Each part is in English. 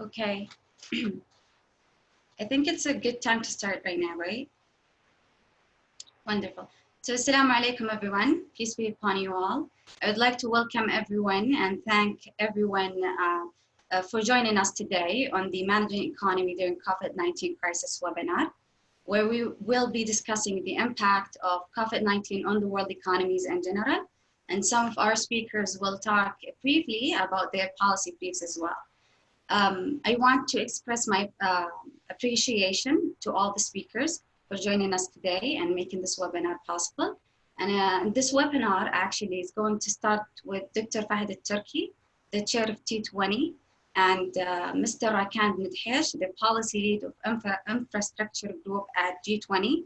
Okay. I think it's a good time to start right now, right? Wonderful. So, Assalamu alaikum, everyone. Peace be upon you all. I would like to welcome everyone and thank everyone for joining us today on the Managing Economy During COVID-19 Crisis webinar, where we will be discussing the impact of COVID-19 on the world economies in general. And some of our speakers will talk briefly about their policy briefs as well. I want to express my appreciation to all the speakers for joining us today and making this webinar possible. And this webinar actually is going to start with Dr. Fahd al-Turki, the chair of T20, and Mr. Rakan Midhesh, the policy lead of infrastructure group at G20.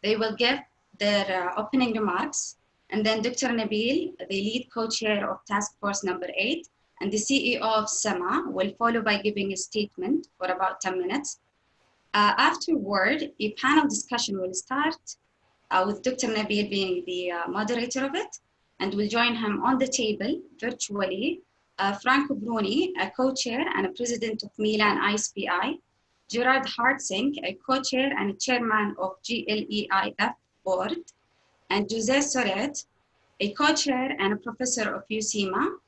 They will give their opening remarks. And then Dr. Nabil, the lead co-chair of task force number 8, and the CEO of SEMA will follow by giving a statement for about 10 minutes. Afterward, a panel discussion will start with Dr. Nabil being the moderator of it, and we'll join him on the table virtually. Franco Bruni, a co-chair and a president of Milan ISPI, Gerard Hartsink, a co-chair and a chairman of GLEIF board, and Jose Soret, a co-chair and a professor of UCIMA,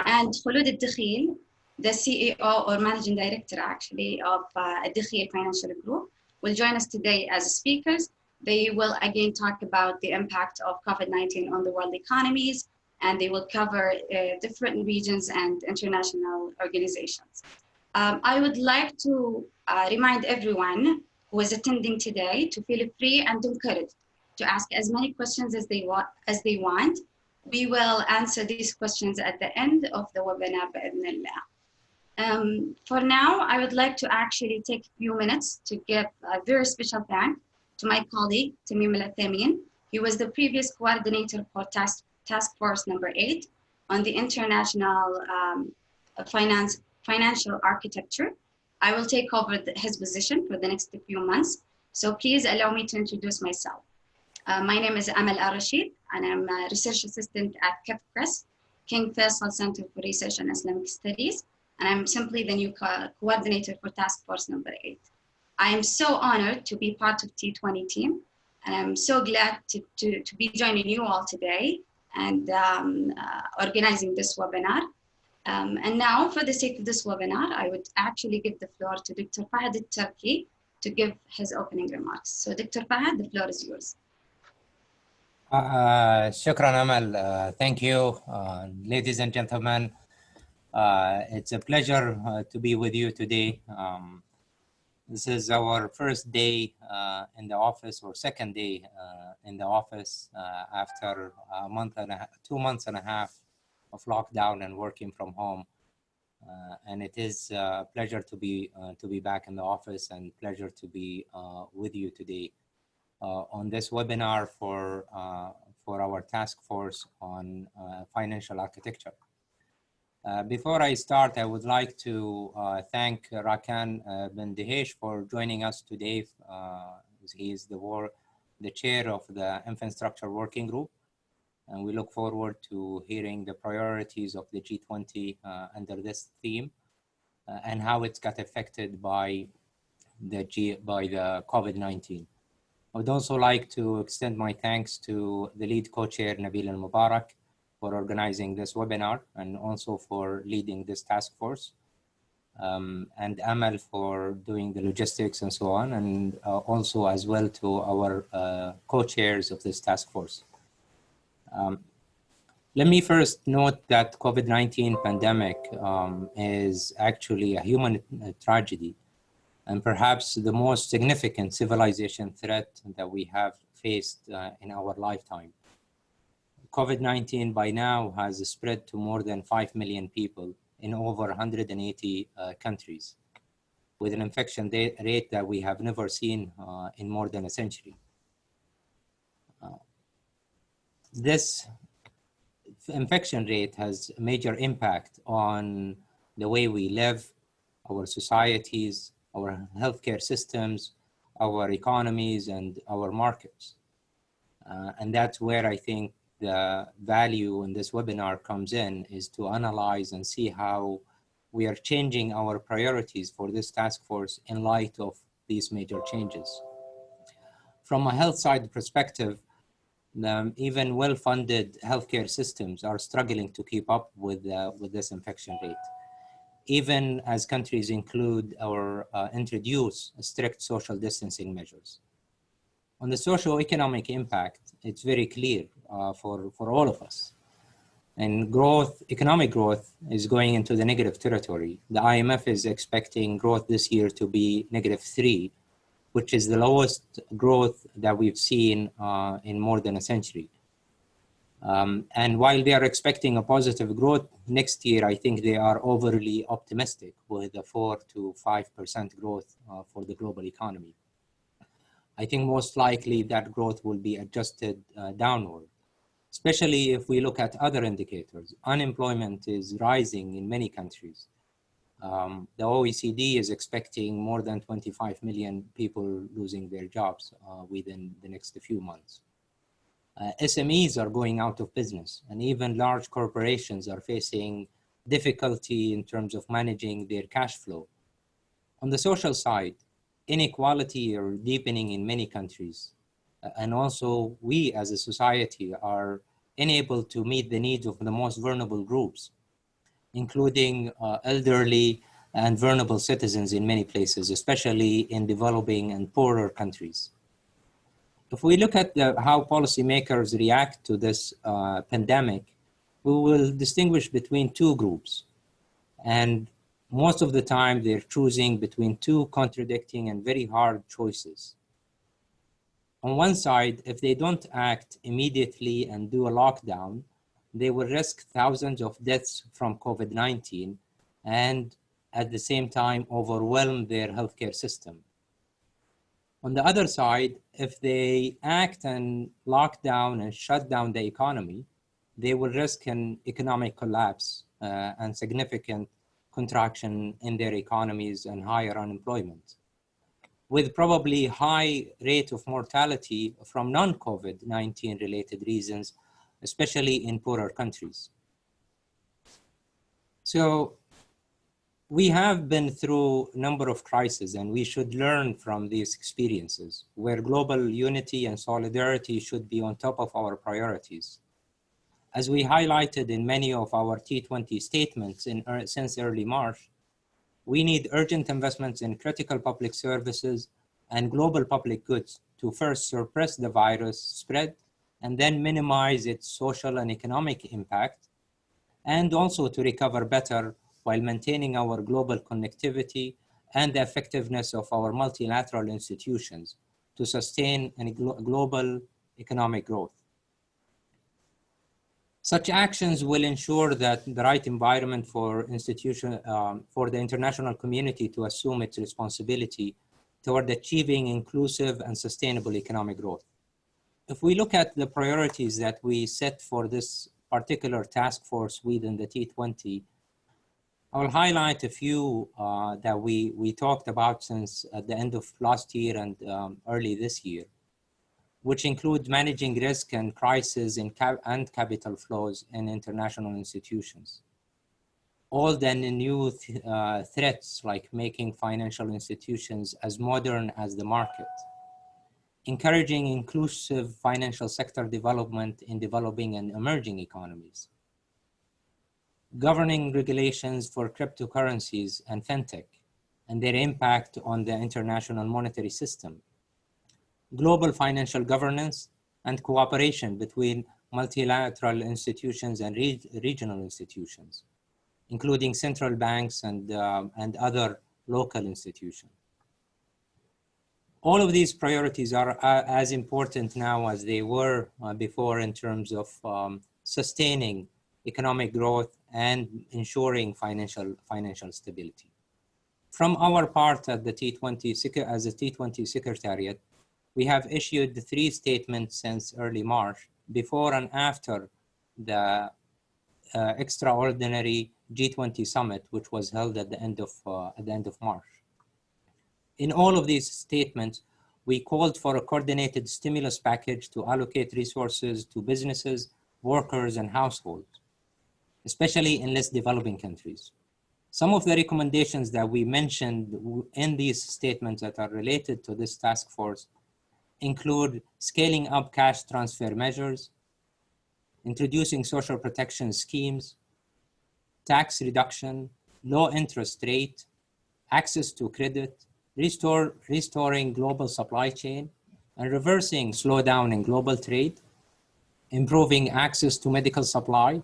and Khulud Al-Dakhil, the CEO or managing director actually of Al-Dakhil Financial Group, will join us today as speakers. They will again talk about the impact of COVID-19 on the world economies, and they will cover different regions and international organizations. I would like to remind everyone who is attending today to feel free and encouraged to ask as many questions as they want. We will answer these questions at the end of the webinar, bi'idhnillah. For now, I would like to actually take a few minutes to give a very special thanks to my colleague, Tamim Al-Athamin. He was the previous coordinator for task force number 8 on the international financial architecture. I will take over his position for the next few months. So please allow me to introduce myself. My name is Amal Al-Rashid, and I'm a research assistant at KIFPRES, King Faisal Center for Research and Islamic Studies, and I'm simply the new coordinator for task force number 8. I am so honored to be part of T20 team, and I'm so glad to be joining you all today and organizing this webinar. And now, for the sake of this webinar, I would actually give the floor to Dr. Fahd al-Turki to give his opening remarks. So Dr. Fahd, the floor is yours. Shukran, Amal. Thank you, ladies and gentlemen. It's a pleasure to be with you today. This is our first day in the office, or second day in the office after a month and 2 months and a half of lockdown and working from home. And it is a pleasure to be back in the office, and pleasure to be with you today on this webinar for our task force on financial architecture. Before I start, I would like to thank Rakan Midhesh for joining us today. He is the chair of the Infrastructure Working Group, and we look forward to hearing the priorities of the G20 under this theme and how it's got affected by the COVID-19. I would also like to extend my thanks to the lead co-chair, Nabil Al-Mubarak, for organizing this webinar and also for leading this task force, and Amal for doing the logistics and so on, and also as well to our co-chairs of this task force. Let me first note that COVID-19 pandemic is actually a human tragedy, and perhaps the most significant civilization threat that we have faced in our lifetime. COVID-19 by now has spread to more than 5 million people in over 180 countries, with an infection rate that we have never seen in more than a century. This infection rate has a major impact on the way we live, our societies, our healthcare systems, our economies, and our markets. And that's where I think the value in this webinar comes in, is to analyze and see how we are changing our priorities for this task force in light of these major changes. From a health side perspective, even well-funded healthcare systems are struggling to keep up with this infection rate, even as countries include or introduce strict social distancing measures. On the socio-economic impact, it's very clear for all of us. And economic growth is going into the negative territory. The IMF is expecting growth this year to be -3, which is the lowest growth that we've seen in more than a century. And while they are expecting a positive growth next year, I think they are overly optimistic with a 4 to 5% growth for the global economy. I think most likely that growth will be adjusted downward, especially if we look at other indicators. Unemployment is rising in many countries. The OECD is expecting more than 25 million people losing their jobs within the next few months. SMEs are going out of business, and even large corporations are facing difficulty in terms of managing their cash flow. On the social side, inequality are deepening in many countries. And also we as a society are unable to meet the needs of the most vulnerable groups, including elderly and vulnerable citizens in many places, especially in developing and poorer countries. If we look at how policymakers react to this pandemic, we will distinguish between two groups. And most of the time, they're choosing between two contradicting and very hard choices. On one side, if they don't act immediately and do a lockdown, they will risk thousands of deaths from COVID-19 and at the same time overwhelm their healthcare system. On the other side, if they act and lock down and shut down the economy, they will risk an economic collapse and significant contraction in their economies and higher unemployment, with probably high rate of mortality from non-COVID-19 related reasons, especially in poorer countries. So we have been through a number of crises, and we should learn from these experiences where global unity and solidarity should be on top of our priorities. As we highlighted in many of our T20 statements since early March, we need urgent investments in critical public services and global public goods to first suppress the virus spread and then minimize its social and economic impact, and also to recover better while maintaining our global connectivity and the effectiveness of our multilateral institutions to sustain global economic growth. Such actions will ensure that the right environment for the international community to assume its responsibility toward achieving inclusive and sustainable economic growth. If we look at the priorities that we set for this particular task force within the T20, I will highlight a few that we talked about since at the end of last year and early this year, which include managing risk and crisis and capital flows in international institutions. All the new threats like making financial institutions as modern as the market, encouraging inclusive financial sector development in developing and emerging economies, governing regulations for cryptocurrencies and fintech and their impact on the international monetary system, global financial governance and cooperation between multilateral institutions and regional institutions, including central banks and other local institutions. All of these priorities are as important now as they were before in terms of sustaining economic growth and ensuring financial stability. From our part at the T20, as a T20 Secretariat, we have issued 3 statements since early March, before and after the extraordinary G20 summit, which was held at the end of March. In all of these statements, we called for a coordinated stimulus package to allocate resources to businesses, workers, and households, especially in less developing countries. Some of the recommendations that we mentioned in these statements that are related to this task force include scaling up cash transfer measures, introducing social protection schemes, tax reduction, low interest rate, access to credit, restoring global supply chain, and reversing slowdown in global trade, improving access to medical supply,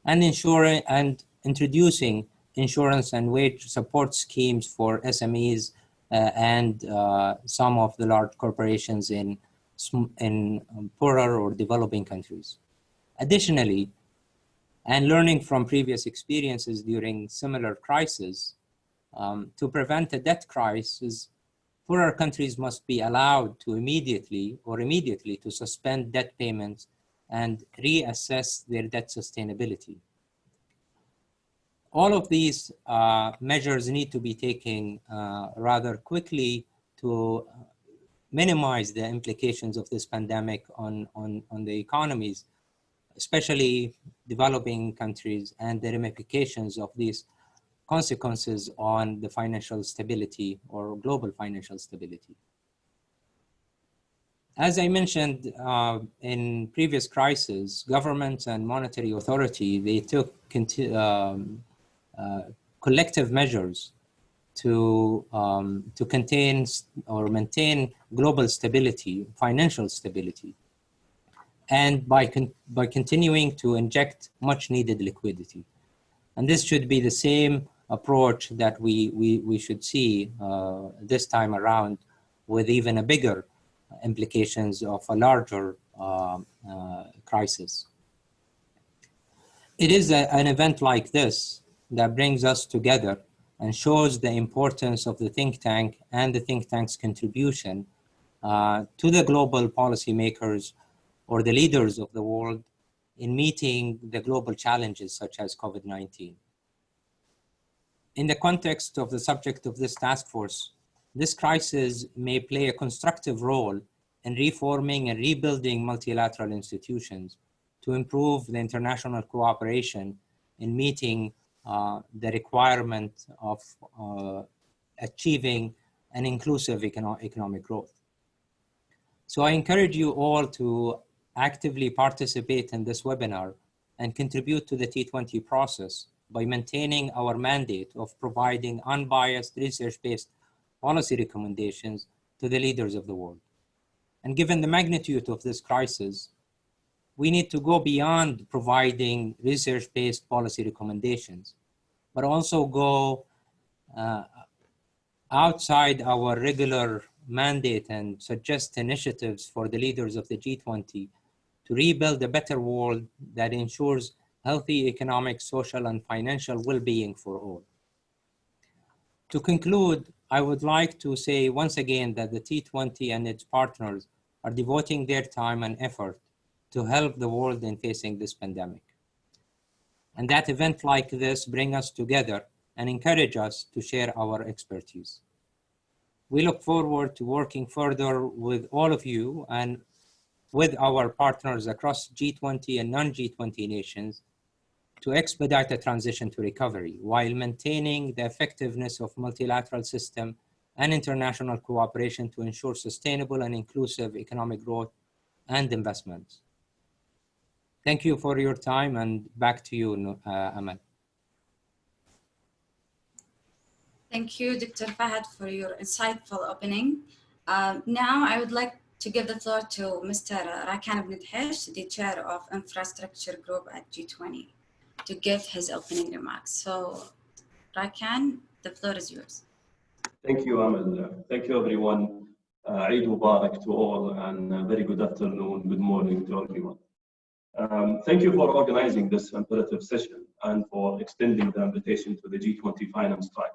and introducing insurance and wage support schemes for SMEs and some of the large corporations in poorer or developing countries. Additionally, and learning from previous experiences during similar crises, to prevent a debt crisis, poorer countries must be allowed to immediately to suspend debt payments and reassess their debt sustainability. All of these measures need to be taken rather quickly to minimize the implications of this pandemic on the economies, especially developing countries, and the ramifications of these consequences on the financial stability or global financial stability. As I mentioned in previous crises, governments and monetary authority, they took collective measures to contain or maintain global stability, financial stability, and by continuing to inject much needed liquidity. And this should be the same approach that we should see this time around, with even a bigger implications of a larger crisis. It is an event like this that brings us together and shows the importance of the think tank and the think tank's contribution to the global policymakers or the leaders of the world in meeting the global challenges such as COVID-19. In the context of the subject of this task force, this crisis may play a constructive role in reforming and rebuilding multilateral institutions to improve the international cooperation in meeting the requirement of achieving an inclusive economic growth. So I encourage you all to actively participate in this webinar and contribute to the T20 process by maintaining our mandate of providing unbiased research-based policy recommendations to the leaders of the world. And given the magnitude of this crisis, we need to go beyond providing research-based policy recommendations, but also go outside our regular mandate and suggest initiatives for the leaders of the G20 to rebuild a better world that ensures healthy economic, social, and financial well-being for all. To conclude, I would like to say once again that the T20 and its partners are devoting their time and effort to help the world in facing this pandemic. And that event like this bring us together and encourage us to share our expertise. We look forward to working further with all of you and with our partners across G20 and non-G20 nations to expedite the transition to recovery while maintaining the effectiveness of multilateral system and international cooperation to ensure sustainable and inclusive economic growth and investments. Thank you for your time, and back to you, Amal. Thank you, Dr. Fahad, for your insightful opening. Now I would like to give the floor to Mr. Rakan Ibn Dhesh, the Chair of Infrastructure Group at G20, to give his opening remarks. So, Rakan, the floor is yours. Thank you, Amal. Thank you, everyone. Eid Mubarak to all, and a very good afternoon, good morning to everyone. Thank you for organizing this imperative session and for extending the invitation to the G20 Finance Track.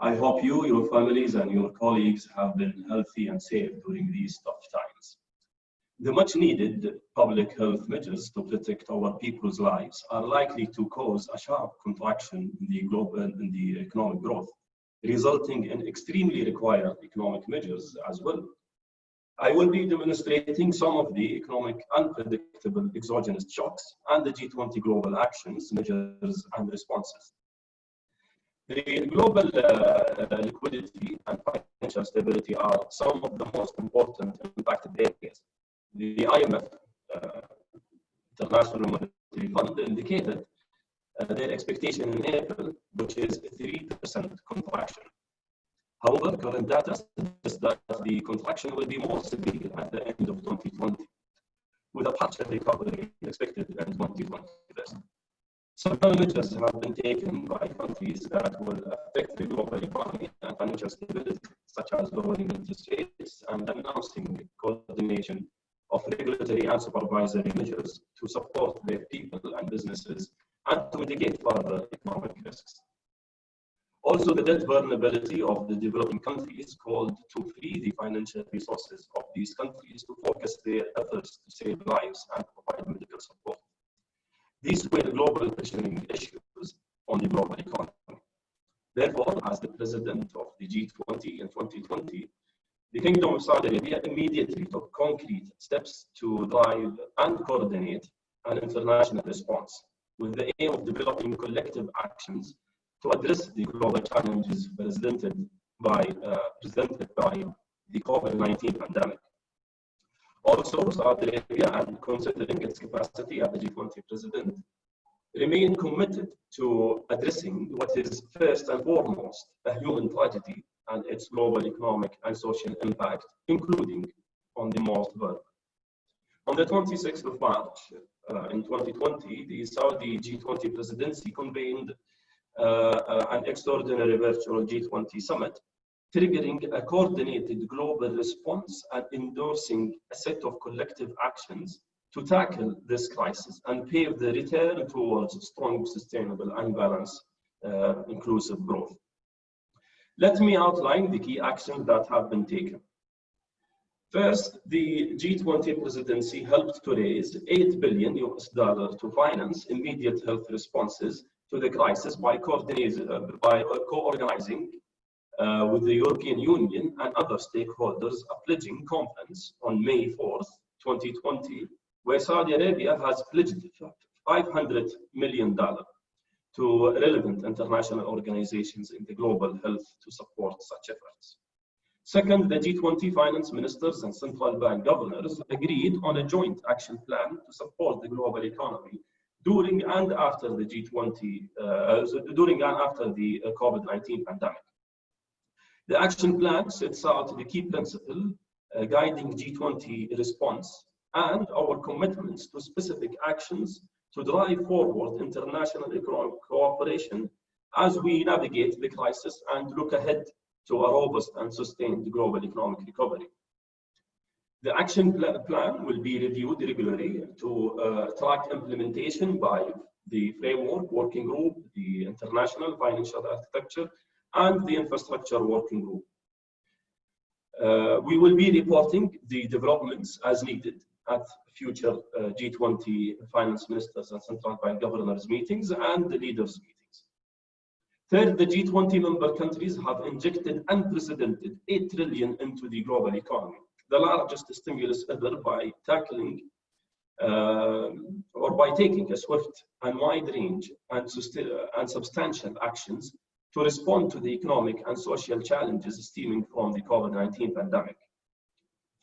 I hope you, your families, and your colleagues have been healthy and safe during these tough times. The much needed public health measures to protect our people's lives are likely to cause a sharp contraction in the economic growth, resulting in extremely required economic measures as well. I will be demonstrating some of the economic unpredictable exogenous shocks and the G20 global actions, measures, and responses. The global liquidity and financial stability are some of the most important impacted areas. The IMF, International Monetary Fund, indicated their expectation in April, which is 3% contraction. However, current data suggests that the contraction will be more severe at the end of 2020, with a partial recovery expected in 2021. Several measures have been taken by countries that will affect the global economy and financial stability, such as lowering interest rates and announcing coordination of regulatory and supervisory measures to support their people and businesses and to mitigate further economic risks. Also, the debt vulnerability of the developing countries called to free the financial resources of these countries to focus their efforts to save lives and provide medical support. These were global pressuring issues on the global economy. Therefore, as the president of the G20 in 2020, the Kingdom of Saudi Arabia immediately took concrete steps to drive and coordinate an international response with the aim of developing collective actions to address the global challenges presented by the COVID-19 pandemic. Also, Saudi Arabia, and considering its capacity as the G20 president, remain committed to addressing what is first and foremost a human tragedy and its global economic and social impact, including on the most vulnerable. On the 26th of March in 2020, the Saudi G20 presidency convened an extraordinary virtual G20 summit, triggering a coordinated global response and endorsing a set of collective actions to tackle this crisis and pave the return towards strong, sustainable, and balanced, inclusive growth. Let me outline the key actions that have been taken. First, the G20 presidency helped to raise $8 billion to finance immediate health responses to the crisis by co-organizing with the European Union and other stakeholders a pledging conference on May 4th, 2020, where Saudi Arabia has pledged $500 million to relevant international organizations in the global health to support such efforts. Second, the G20 finance ministers and central bank governors agreed on a joint action plan to support the global economy during and after the COVID-19 pandemic. The action plan sets out the key principle guiding G20 response and our commitments to specific actions to drive forward international economic cooperation as we navigate the crisis and look ahead to a robust and sustained global economic recovery. The action plan will be reviewed regularly to track implementation by the Framework Working Group, the International Financial Architecture, and the Infrastructure Working Group. We will be reporting the developments as needed at future G20 finance ministers and central bank governors meetings and the leaders meetings. Third, the G20 member countries have injected unprecedented $8 trillion into the global economy, the largest stimulus ever by taking a swift and wide range and substantial actions to respond to the economic and social challenges stemming from the COVID-19 pandemic.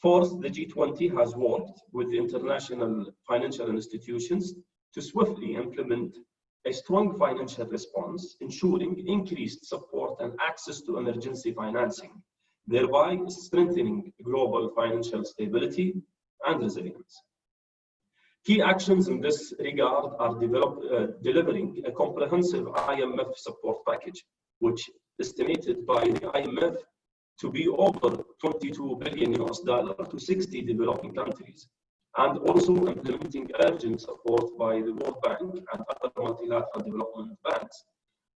Fourth, the G20 has worked with the international financial institutions to swiftly implement a strong financial response, ensuring increased support and access to emergency financing, thereby strengthening global financial stability and resilience. Key actions in this regard are delivering a comprehensive IMF support package, which estimated by the IMF to be over $22 billion to 60 developing countries, and also implementing urgent support by the World Bank and other multilateral development banks,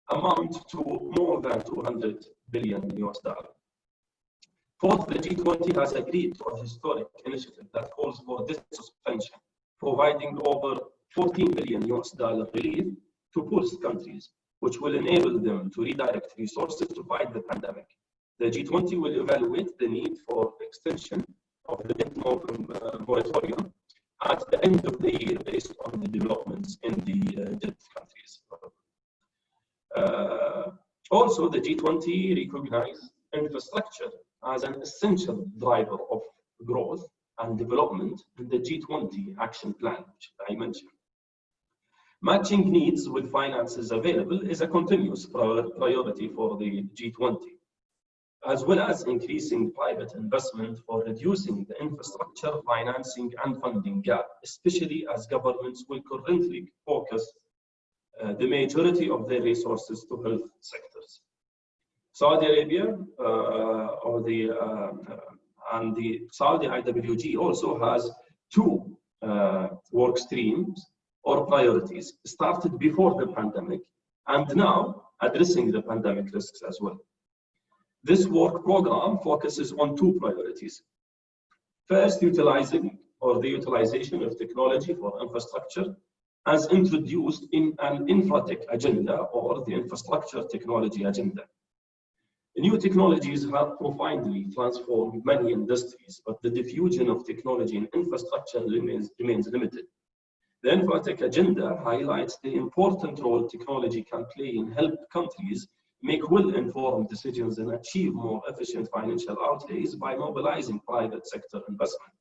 amount to more than $200 billion. Fourth, the G20 has agreed to a historic initiative that calls for debt suspension, providing over $14 billion relief to poorest countries, which will enable them to redirect resources to fight the pandemic. The G20 will evaluate the need for extension of the debt moratorium at the end of the year based on the developments in the debt countries. Also, the G20 recognized infrastructure as an essential driver of growth and development in the G20 action plan, which I mentioned. Matching needs with finances available is a continuous priority for the G20, as well as increasing private investment for reducing the infrastructure financing and funding gap, especially as governments will currently focus the majority of their resources to health sectors. Saudi Arabia and the Saudi IWG also has two work streams or priorities started before the pandemic and now addressing the pandemic risks as well. This work program focuses on two priorities. First, the utilization of technology for infrastructure as introduced in an infratech agenda or the infrastructure technology agenda. New technologies have profoundly transformed many industries, but the diffusion of technology in infrastructure remains limited. The infratech agenda highlights the important role technology can play in help countries make well-informed decisions and achieve more efficient financial outlays by mobilizing private sector investment,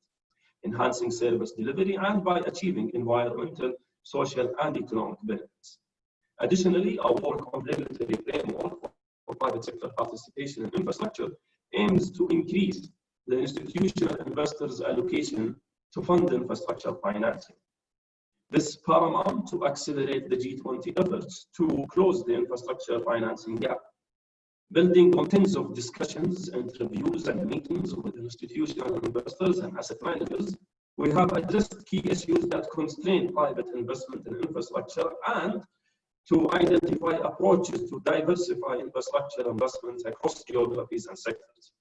enhancing service delivery, and by achieving environmental, social, and economic benefits. Additionally, our work on regulatory framework for private sector participation in infrastructure aims to increase the institutional investors' allocation to fund infrastructure financing. This is paramount to accelerate the G20 efforts to close the infrastructure financing gap. Building on tens of discussions, interviews, and meetings with institutional investors and asset managers, we have addressed key issues that constrain private investment in infrastructure and to identify approaches to diversify infrastructure investments across geographies and sectors.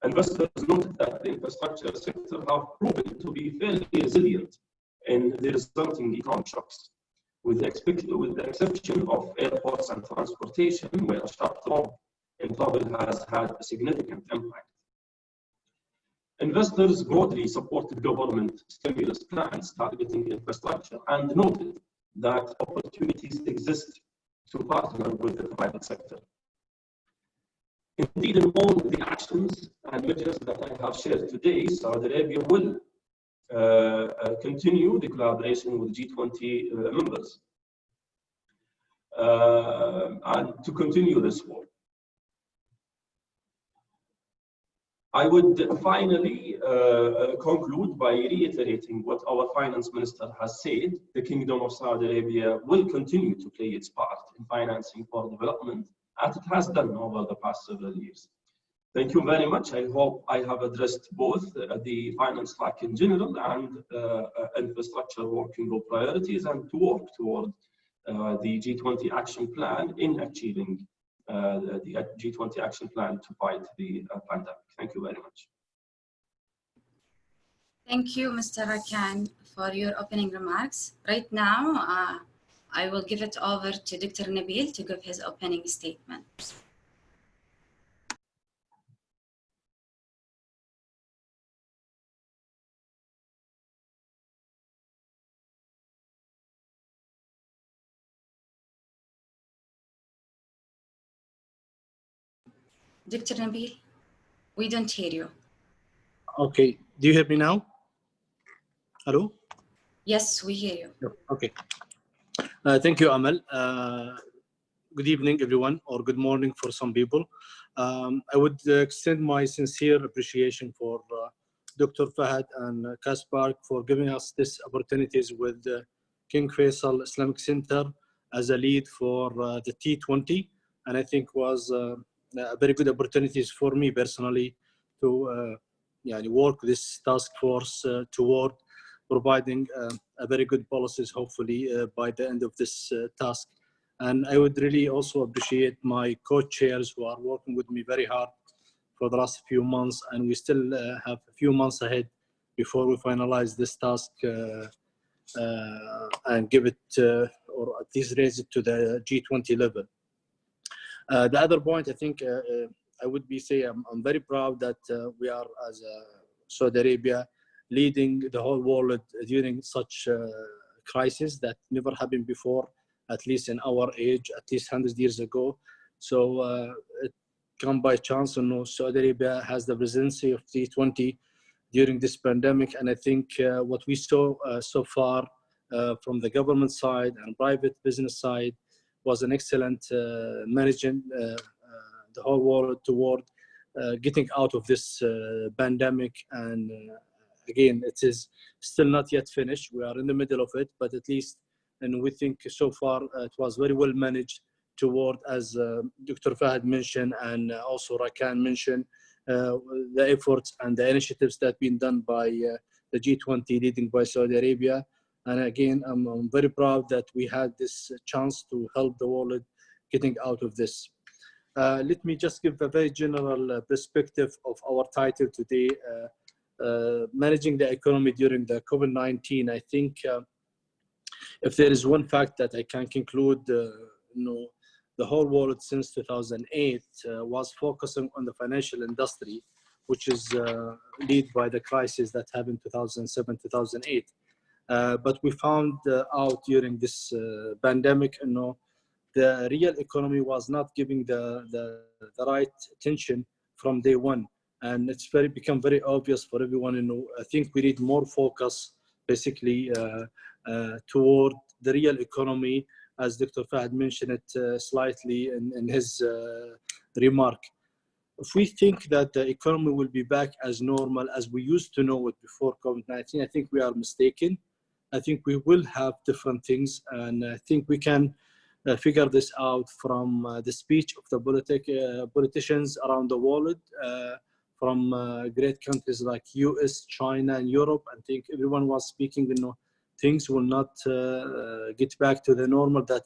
Investors noted that the infrastructure sector have proven to be fairly resilient in the resulting economic shocks, with the exception of airports and transportation, where a sharp drop in travel has had a significant impact. Investors broadly supported government stimulus plans targeting infrastructure and noted that opportunities exist to partner with the private sector. Indeed, in all the actions and measures that I have shared today, Saudi Arabia will continue the collaboration with G20 members and to continue this work. I would finally conclude by reiterating what our finance minister has said. The Kingdom of Saudi Arabia will continue to play its part in financing for development, as it has done over the past several years. Thank you very much. I hope I have addressed both the finance track in general and infrastructure working group priorities, and to work toward the G20 action plan in achieving the G20 action plan to fight the pandemic. Thank you very much. Thank you, Mr. Rakan, for your opening remarks. Right now, I will give it over to Dr. Nabil to give his opening statement. Dr. Nabil, we don't hear you. Okay, do you hear me now? Hello? Yes, we hear you. Okay. Thank you, Amal. Good evening, everyone, or good morning for some people. I would extend my sincere appreciation for Dr. Fahad and Kaspar for giving us this opportunities with King Faisal Islamic Center as a lead for the T20, and I think was very good opportunities for me personally to work this task force toward providing a very good policies, hopefully by the end of this task. And I would really also appreciate my co-chairs who are working with me very hard for the last few months, and we still have a few months ahead before we finalize this task and give it, or at least raise it to the G20 level. The other point, I think, I would be saying I'm very proud that we are, as Saudi Arabia, leading the whole world during such crisis that never happened before, at least in our age, at least 100 years ago. So it come by chance, Saudi Arabia has the presidency of T20 during this pandemic. And I think what we saw so far from the government side and private business side was an excellent managing the whole world toward getting out of this pandemic. And again, it is still not yet finished. We are in the middle of it, but at least, and we think so far it was very well managed toward, as Dr. Fahad mentioned, and also Rakan mentioned, the efforts and the initiatives that have been done by the G20 leading by Saudi Arabia. And again, I'm very proud that we had this chance to help the world getting out of this. Let me just give a very general perspective of our title today, Managing the Economy During the COVID-19. I think if there is one fact that I can conclude, the whole world since 2008 was focusing on the financial industry, which is led by the crisis that happened 2007, 2008. But we found out during this pandemic, the real economy was not giving the right attention from day one. And it's become very obvious for everyone. I think we need more focus, basically, toward the real economy, as Dr. Fahad mentioned it slightly in his remark. If we think that the economy will be back as normal as we used to know it before COVID-19, I think we are mistaken. I think we will have different things, and I think we can figure this out from the speech of the politicians around the world, from great countries like US, China, and Europe. I think everyone was speaking, things will not get back to the normal that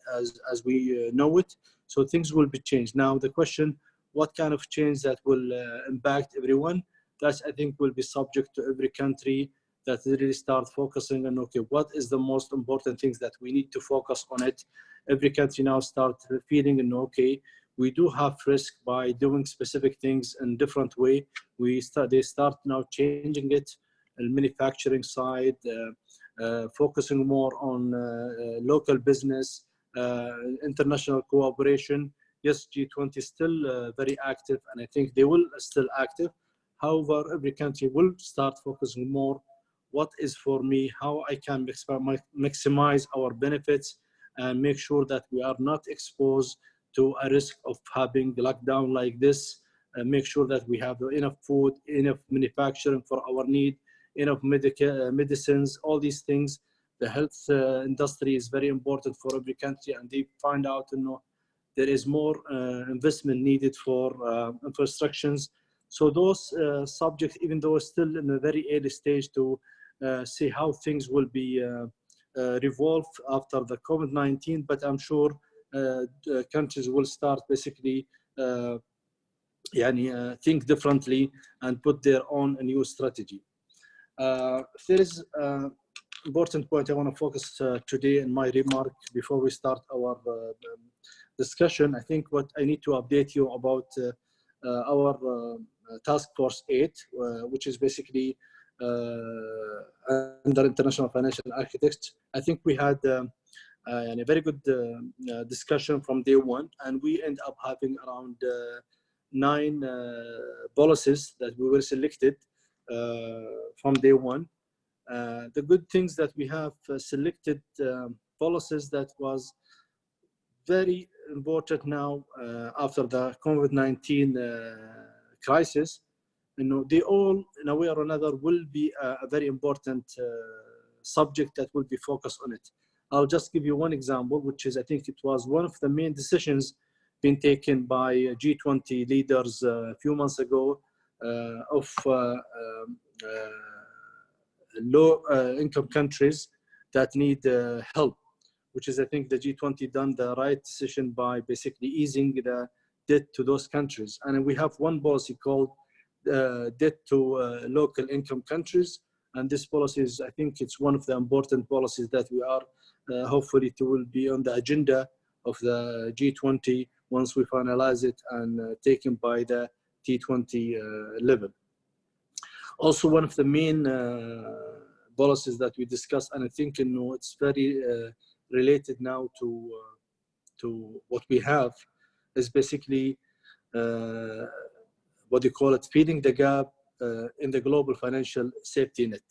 as we know it. So things will be changed. Now the question, what kind of change that will impact everyone? That I think will be subject to every country that really start focusing on, okay, what is the most important things that we need to focus on it? Every country now start feeling, okay, we do have risk by doing specific things in different way. They start now changing it, the manufacturing side, focusing more on local business, international cooperation. Yes, G20 is still very active, and I think they will still active. However, every country will start focusing more, what is for me, how I can maximize our benefits and make sure that we are not exposed to a risk of having lockdown like this, and make sure that we have enough food, enough manufacturing for our need, enough medicines, all these things. The health industry is very important for every country, and they find out, there is more investment needed for infrastructures. So those subjects, even though it's still in a very early stage to see how things will be revolved after the COVID-19, but I'm sure countries will start basically think differently and put their own new strategy. There is an important point I want to focus today in my remark before we start our discussion. I think what I need to update you about our Task Force 8, which is basically under International Financial Architects. I think we had a very good discussion from day one, and we end up having around 9 policies that we were selected from day one. The good things that we have selected policies that was very important now after the COVID-19 crisis. They all, in a way or another, will be a very important subject that will be focused on it. I'll just give you one example, which is, I think it was one of the main decisions being taken by G20 leaders a few months ago of low-income countries that need help, which is, I think, the G20 done the right decision by basically easing the debt to those countries. And we have one policy called debt to local income countries. And this policy is, I think it's one of the important policies that we are hopefully will be on the agenda of the G20 once we finalize it and taken by the T20 level. Also, one of the main policies that we discussed, and I think it's very related now to what we have, is basically what they call it, feeding the gap in the global financial safety net.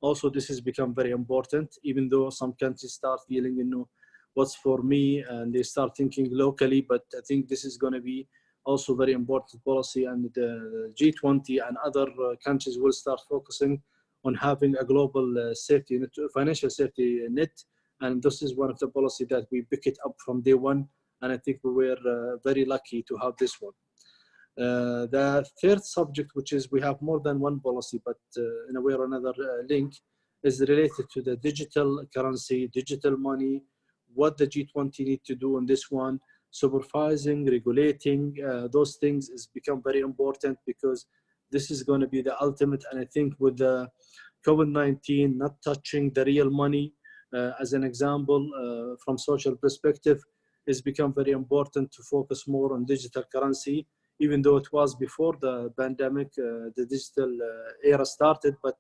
Also, this has become very important, even though some countries start feeling, you know, what's for me, and they start thinking locally, but I think this is going to be also very important policy, and the G20 and other countries will start focusing on having a global safety net, financial safety net, and this is one of the policy that we pick it up from day one, and I think we were very lucky to have this one. The third subject, which is we have more than one policy, but in a way or another link, is related to the digital currency, digital money, what the G20 need to do on this one, supervising, regulating, those things has become very important, because this is going to be the ultimate. And I think with the COVID-19 not touching the real money, as an example, from social perspective, it's become very important to focus more on digital currency, even though it was before the pandemic, the digital era started. But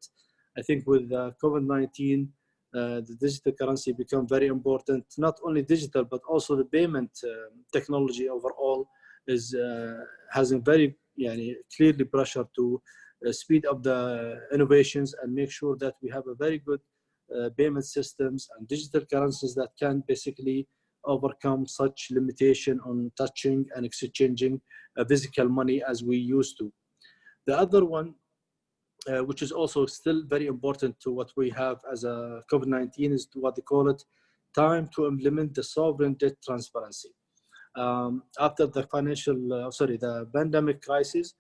I think with COVID-19, the digital currency become very important. Not only digital, but also the payment technology overall is has a very clearly pressure to speed up the innovations and make sure that we have a very good payment systems and digital currencies that can basically overcome such limitation on touching and exchanging physical money as we used to. The other one, which is also still very important to what we have as a COVID-19, is what they call it, time to implement the sovereign debt transparency. After the the pandemic crisis,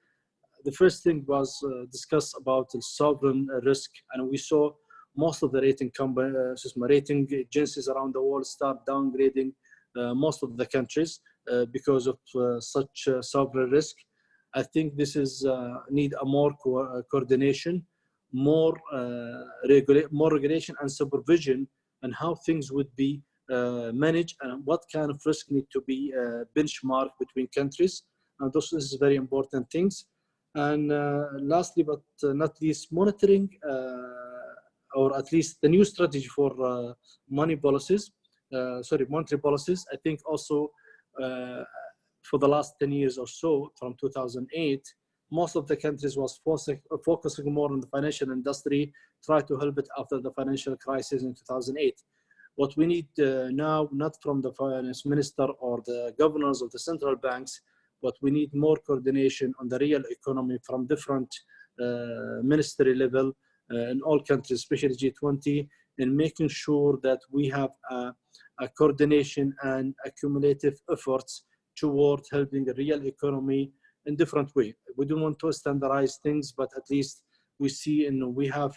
the first thing was discussed about the sovereign risk, and we saw most of the rating agencies around the world start downgrading most of the countries because of such sovereign risk. I think this is need a more coordination, more regulation and supervision, and how things would be managed and what kind of risk need to be benchmarked between countries. And those is very important things. And lastly, but not least, monitoring or at least the new strategy for monetary policies. I think also for the last 10 years or so, from 2008, most of the countries was focusing more on the financial industry, try to help it after the financial crisis in 2008. What we need now, not from the finance minister or the governors of the central banks, but we need more coordination on the real economy from different ministry level in all countries, especially G20, in making sure that we have a coordination and accumulative efforts toward helping the real economy in different way. We don't want to standardize things, but at least we see and we have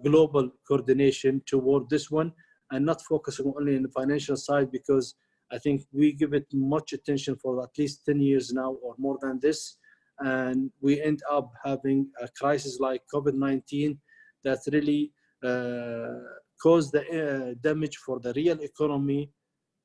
global coordination toward this one, and not focusing only on the financial side, because I think we give it much attention for at least 10 years now or more than this. And we end up having a crisis like COVID-19 that really caused the damage for the real economy,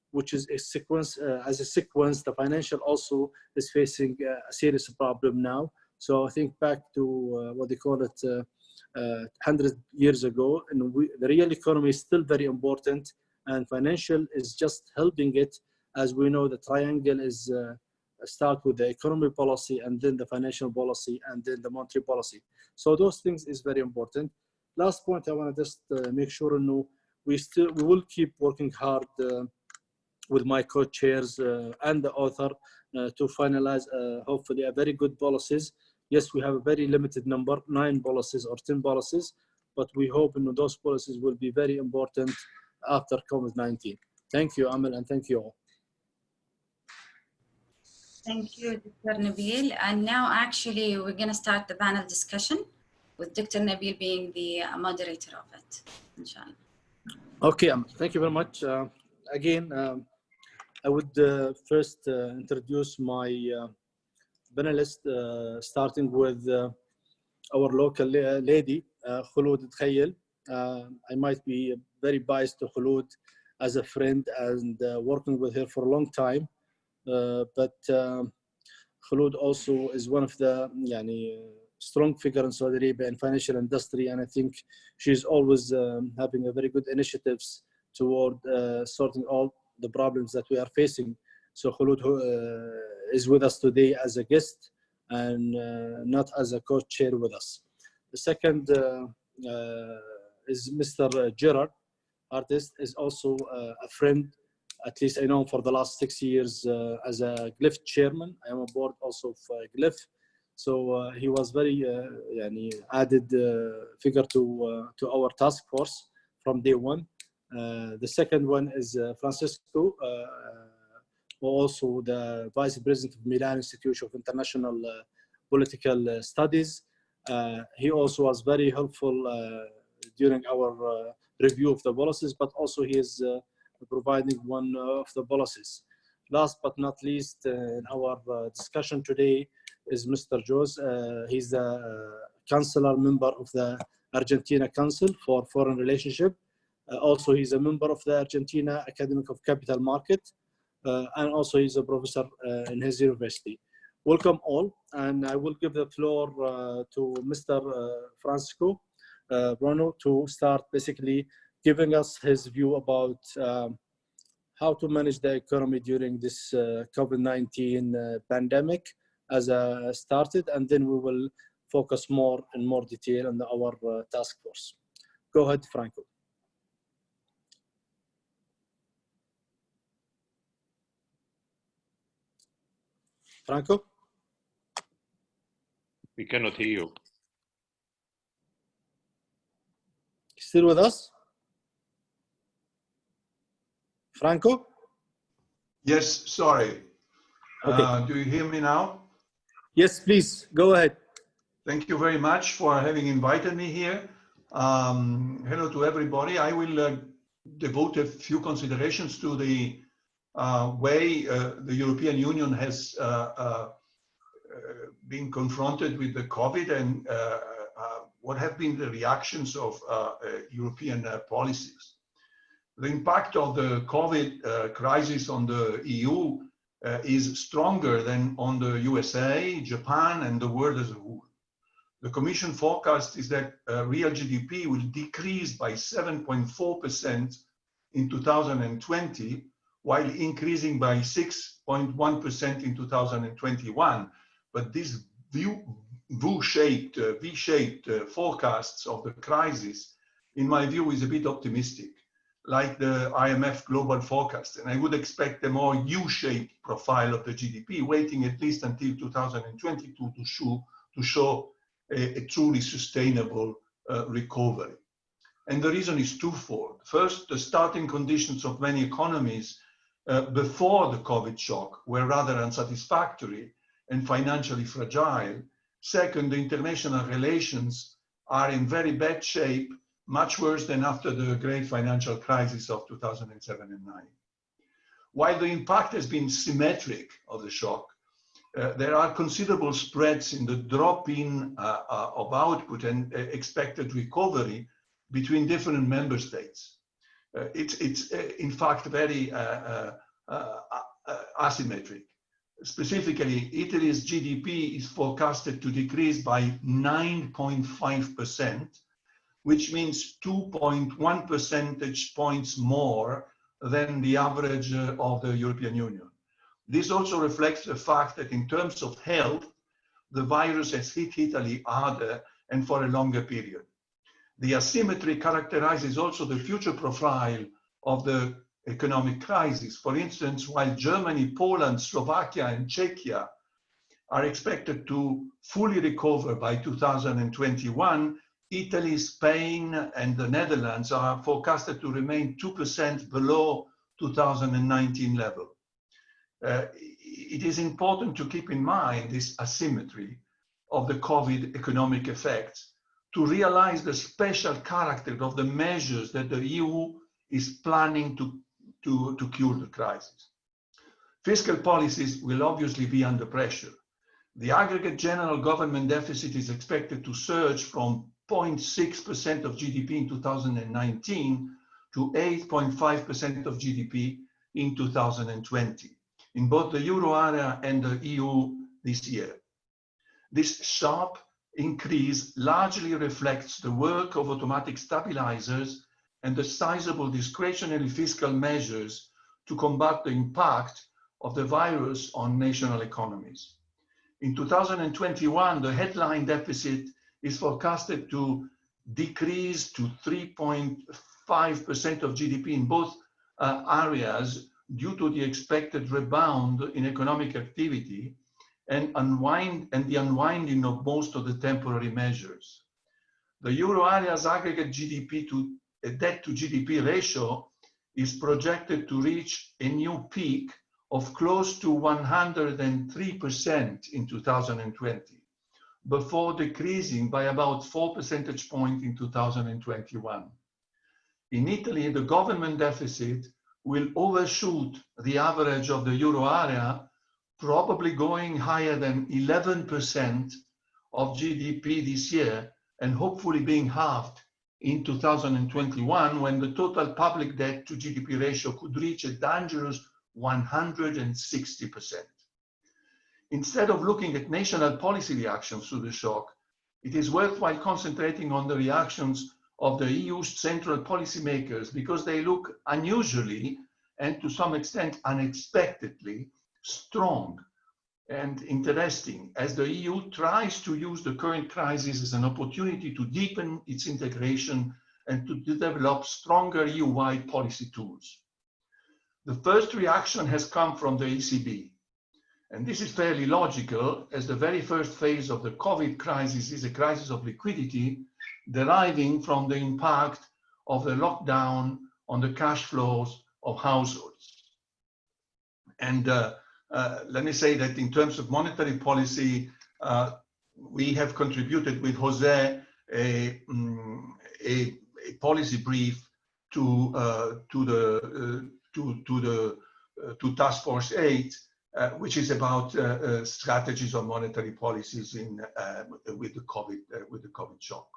which is a sequence, the financial also is facing a serious problem now. So I think back to what they call it 100 years ago, and the real economy is still very important, and financial is just helping it. As we know, the triangle is start with the economy policy, and then the financial policy, and then the monetary policy. So those things is very important. Last point, I want to just make sure we will keep working hard with my co-chairs and the author to finalize hopefully a very good policies. Yes, we have a very limited number, 9 policies or 10 policies, but we hope those policies will be very important after COVID-19. Thank you, Amal, and thank you all. Thank you, Dr. Nabil. And now actually we're going to start the panel discussion with Dr. Nabil being the moderator of it, inshallah. Okay, thank you very much. Again, I would first introduce my panelists, starting with our local lady, Khulud Tkhayel. I might be very biased to Khulud as a friend and working with her for a long time. But Khulud also is one of the strong figure in Saudi Arabia in financial industry, and I think she's always having a very good initiatives toward sorting all the problems that we are facing So Khulud is with us today as a guest and not as a co-chair with us. The second is Mr. Gerard, artist, is also a friend. At least I know him for the last 6 years as a GLIF chairman. I am a board also of GLIF. So he was very added figure to our task force from day one. The second one is Francisco, also the Vice President of Milan Institute of International Political Studies. He also was very helpful during our review of the policies, but also he is providing one of the policies. Last but not least, in our discussion today is Mr. Jose. He's the councillor member of the Argentina Council for Foreign Relationship. Also, he's a member of the Argentina Academy of Capital Market, and also he's a professor in his university. Welcome all, and I will give the floor to Mr. Francisco Bruno to start basically giving us his view about how to manage the economy during this COVID-19 pandemic as started, and then we will focus more in more detail on our task force. Go ahead, Franco. Franco? We cannot hear you. Still with us? Franco? Yes, sorry. Okay. Do you hear me now? Yes, please, go ahead. Thank you very much for having invited me here. Hello to everybody. I will devote a few considerations to the way the European Union has been confronted with the COVID and what have been the reactions of European policies. The impact of the COVID crisis on the EU is stronger than on the USA, Japan, and the world as a whole. The Commission forecast is that real GDP will decrease by 7.4% in 2020, while increasing by 6.1% in 2021. But these V-shaped forecasts of the crisis, in my view, is a bit optimistic, like the IMF global forecast. And I would expect a more U-shaped profile of the GDP, waiting at least until 2022 to show a truly sustainable recovery. And the reason is twofold. First, the starting conditions of many economies before the COVID shock were rather unsatisfactory and financially fragile. Second, the international relations are in very bad shape, much worse than after the great financial crisis of 2007 and 2009. While the impact has been symmetric of the shock, there are considerable spreads in the drop-in of output and expected recovery between different member states. It's in fact very asymmetric. Specifically, Italy's GDP is forecasted to decrease by 9.5%, which means 2.1 percentage points more than the average of the European Union. This also reflects the fact that in terms of health, the virus has hit Italy harder and for a longer period. The asymmetry characterizes also the future profile of the economic crisis. For instance, while Germany, Poland, Slovakia, and Czechia are expected to fully recover by 2021, Italy, Spain, and the Netherlands are forecasted to remain 2% below 2019 level. It is important to keep in mind this asymmetry of the COVID economic effects to realize the special character of the measures that the EU is planning to cure the crisis. Fiscal policies will obviously be under pressure. The aggregate general government deficit is expected to surge from 0.6% of GDP in 2019 to 8.5% of GDP in 2020, in both the euro area and the EU this year. This sharp increase largely reflects the work of automatic stabilizers and the sizable discretionary fiscal measures to combat the impact of the virus on national economies. In 2021, the headline deficit is forecasted to decrease to 3.5% of GDP in both areas due to the expected rebound in economic activity and the unwinding of most of the temporary measures. The euro area's aggregate debt to GDP ratio is projected to reach a new peak of close to 103% in 2020, before decreasing by about 4 percentage points in 2021. In Italy, the government deficit will overshoot the average of the euro area, probably going higher than 11% of GDP this year, and hopefully being halved in 2021, when the total public debt to GDP ratio could reach a dangerous 160%. Instead of looking at national policy reactions to the shock, it is worthwhile concentrating on the reactions of the EU's central policymakers, because they look unusually and to some extent unexpectedly strong and interesting, as the EU tries to use the current crisis as an opportunity to deepen its integration and to develop stronger EU-wide policy tools. The first reaction has come from the ECB. And this is fairly logical, as the very first phase of the COVID crisis is a crisis of liquidity deriving from the impact of the lockdown on the cash flows of households. And let me say that in terms of monetary policy, we have contributed with Jose a policy brief to Task Force 8, which is about strategies on monetary policies with the COVID shock.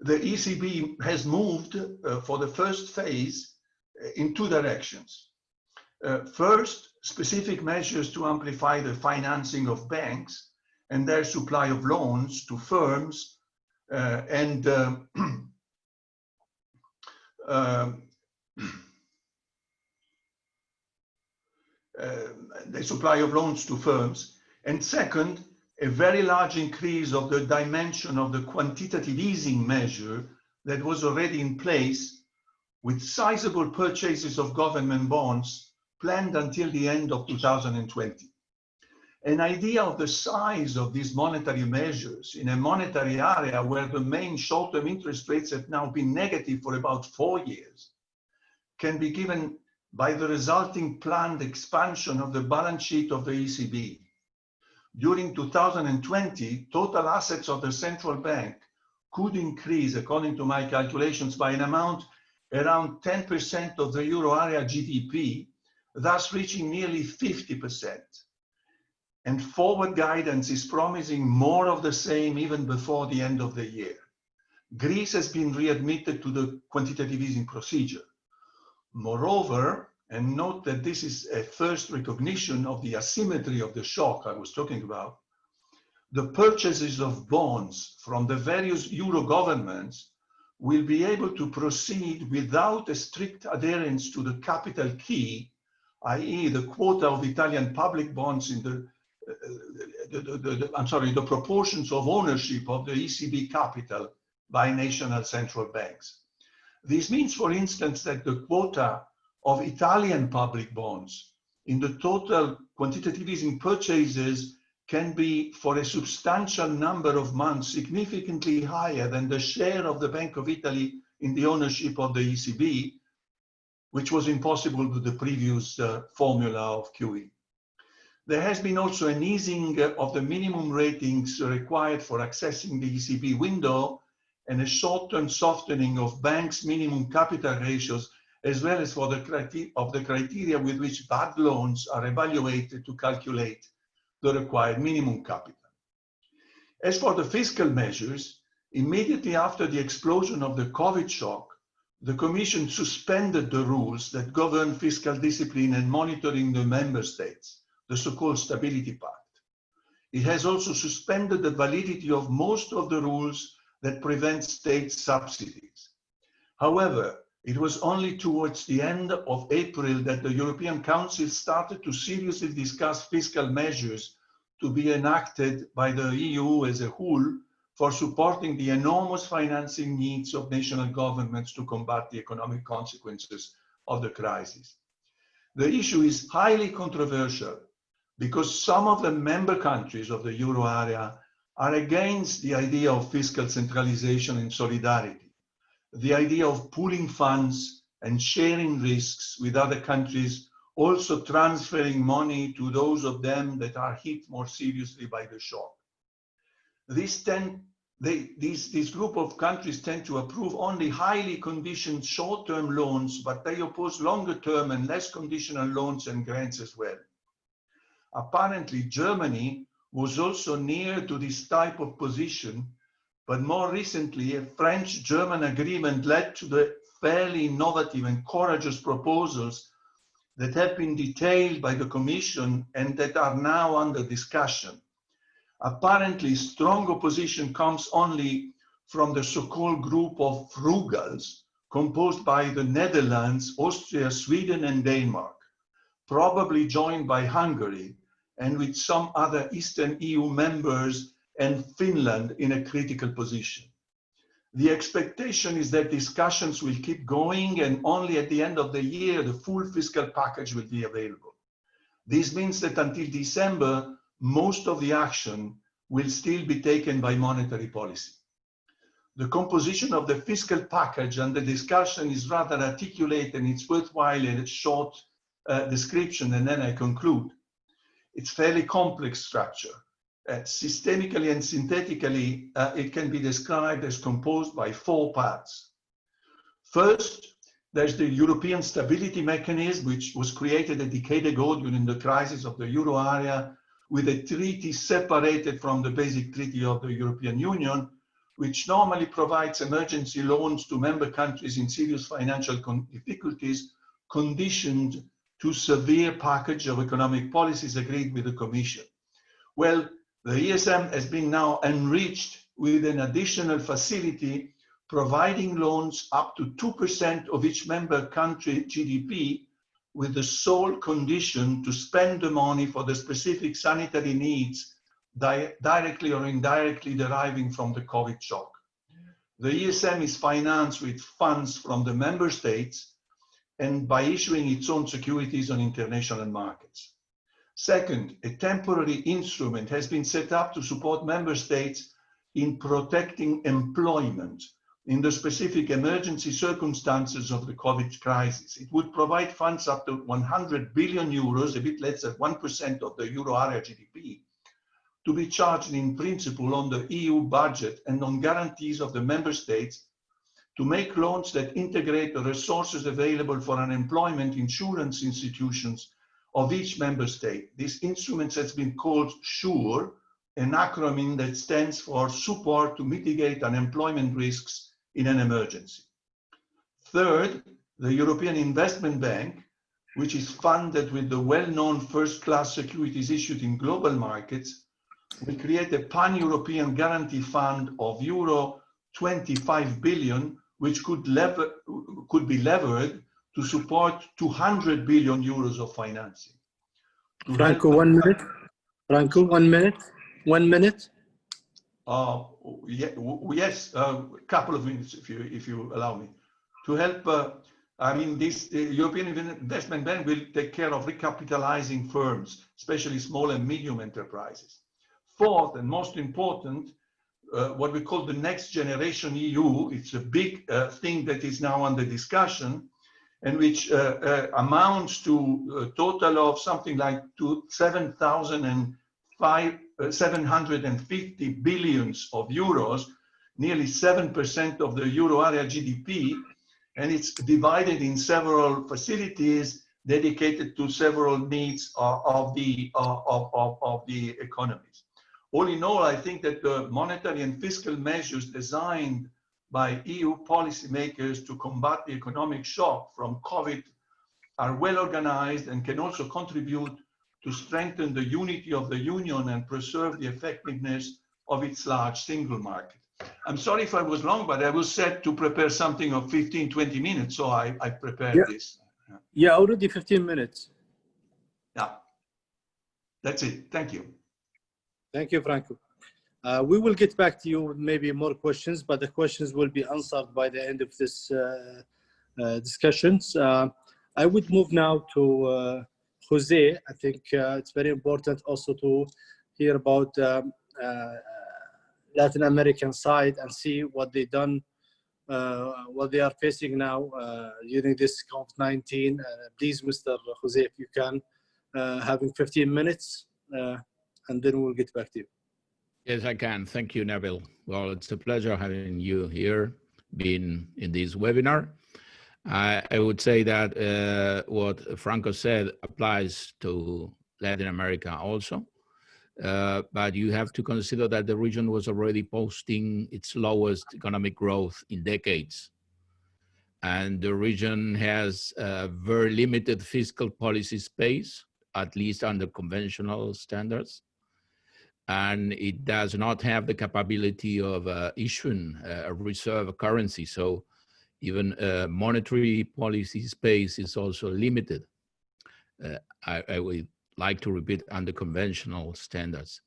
The ECB has moved for the first phase in two directions. First, specific measures to amplify the financing of banks and their supply of loans to firms the supply of loans to firms. And second, a very large increase of the dimension of the quantitative easing measure that was already in place, with sizable purchases of government bonds planned until the end of 2020. An idea of the size of these monetary measures in a monetary area where the main short-term interest rates have now been negative for about 4 years can be given by the resulting planned expansion of the balance sheet of the ECB. During 2020, total assets of the central bank could increase, according to my calculations, by an amount around 10% of the euro area GDP, thus reaching nearly 50%. And forward guidance is promising more of the same even before the end of the year. Greece has been readmitted to the quantitative easing procedure. Moreover, and note that this is a first recognition of the asymmetry of the shock I was talking about, the purchases of bonds from the various euro governments will be able to proceed without a strict adherence to the capital key, i.e. the quota of Italian public bonds in the proportions of ownership of the ECB capital by national central banks. This means, for instance, that the quota of Italian public bonds in the total quantitative easing purchases can be, for a substantial number of months, significantly higher than the share of the Bank of Italy in the ownership of the ECB, which was impossible with the previous formula of QE. There has been also an easing of the minimum ratings required for accessing the ECB window, and a short-term softening of banks' minimum capital ratios, as well as for the criteria with which bad loans are evaluated to calculate the required minimum capital. As for the fiscal measures, immediately after the explosion of the COVID shock, the Commission suspended the rules that govern fiscal discipline and monitoring the member states, the so-called Stability Pact. It has also suspended the validity of most of the rules that prevent state subsidies. However, It was only towards the end of April that the European Council started to seriously discuss fiscal measures to be enacted by the EU as a whole for supporting the enormous financing needs of national governments to combat the economic consequences of the crisis. The issue is highly controversial because some of the member countries of the euro area are against the idea of fiscal centralization and solidarity, the idea of pooling funds and sharing risks with other countries, also transferring money to those of them that are hit more seriously by the shock. This group of countries tend to approve only highly conditioned short-term loans, but they oppose longer-term and less conditional loans and grants as well. Apparently, Germany was also near to this type of position, but more recently, a French-German agreement led to the fairly innovative and courageous proposals that have been detailed by the Commission and that are now under discussion. Apparently, strong opposition comes only from the so-called group of frugals, composed by the Netherlands, Austria, Sweden, and Denmark, probably joined by Hungary, and with some other Eastern EU members and Finland in a critical position. The expectation is that discussions will keep going, and only at the end of the year, the full fiscal package will be available. This means that until December, most of the action will still be taken by monetary policy. The composition of the fiscal package and the discussion is rather articulate, and it's worthwhile in a short description, and then I conclude. It's fairly complex structure. Systemically and synthetically, it can be described as composed by 4 parts. First, there's the European Stability Mechanism, which was created a decade ago during the crisis of the euro area, with a treaty separated from the basic treaty of the European Union, which normally provides emergency loans to member countries in serious financial difficulties, conditioned to severe package of economic policies agreed with the Commission. Well, the ESM has been now enriched with an additional facility providing loans up to 2% of each member country GDP, with the sole condition to spend the money for the specific sanitary needs directly or indirectly deriving from the COVID shock. The ESM is financed with funds from the member states and by issuing its own securities on international markets. Second, a temporary instrument has been set up to support member states in protecting employment in the specific emergency circumstances of the COVID crisis. It would provide funds up to 100 billion euros, a bit less than 1% of the euro area GDP, to be charged in principle on the EU budget and on guarantees of the member states to make loans that integrate the resources available for unemployment insurance institutions of each member state. This instrument has been called SURE, an acronym that stands for Support to Mitigate Unemployment Risks in an Emergency. Third, the European Investment Bank, which is funded with the well-known first-class securities issued in global markets, will create a pan-European guarantee fund of euro 25 billion, which could be levered to support 200 billion euros of financing. Franco, 1 minute. Franco, 1 minute. 1 minute. Yes, a couple of minutes, if you allow me. To help, I mean, the European Investment Bank will take care of recapitalizing firms, especially small and medium enterprises. Fourth, and most important, what we call the Next Generation EU. It's a big thing that is now under discussion, and which amounts to a total of something like 750 billions of euros, nearly 7% of the euro area GDP, and it's divided in several facilities dedicated to several needs of the economies. All in all, I think that the monetary and fiscal measures designed by EU policymakers to combat the economic shock from COVID are well organized and can also contribute to strengthen the unity of the Union and preserve the effectiveness of its large single market. I'm sorry if I was long, but I was set to prepare something of 15, 20 minutes, so I prepared this. Yeah, already 15 minutes. Yeah, that's it. Thank you. Thank you, Franco. We will get back to you with maybe more questions, but the questions will be answered by the end of this discussions. I would move now to Jose. I think it's very important also to hear about Latin American side and see what they done, what they are facing now during this COVID-19. Please, Mr. Jose, if you can, having 15 minutes, and then we'll get back to you. Yes, I can. Thank you, Nabil. Well, it's a pleasure having you here, being in this webinar. I would say that what Franco said applies to Latin America also. But you have to consider that the region was already posting its lowest economic growth in decades. And the region has a very limited fiscal policy space, at least under conventional standards. And it does not have the capability of issuing a reserve currency. So even monetary policy space is also limited. I would like to repeat, under conventional standards.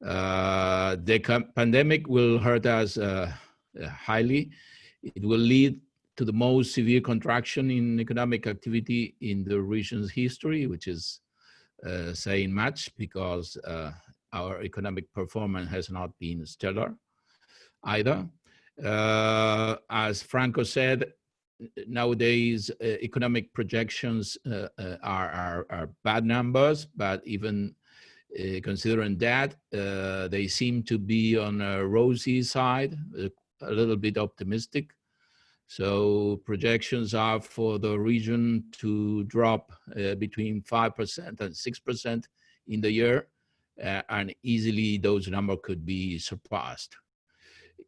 The pandemic will hurt us highly. It will lead to the most severe contraction in economic activity in the region's history, which is saying much because our economic performance has not been stellar either. As Franco said, nowadays economic projections are bad numbers, but even considering that, they seem to be on a rosy side, a little bit optimistic. So projections are for the region to drop between 5% and 6% in the year, and easily those numbers could be surpassed.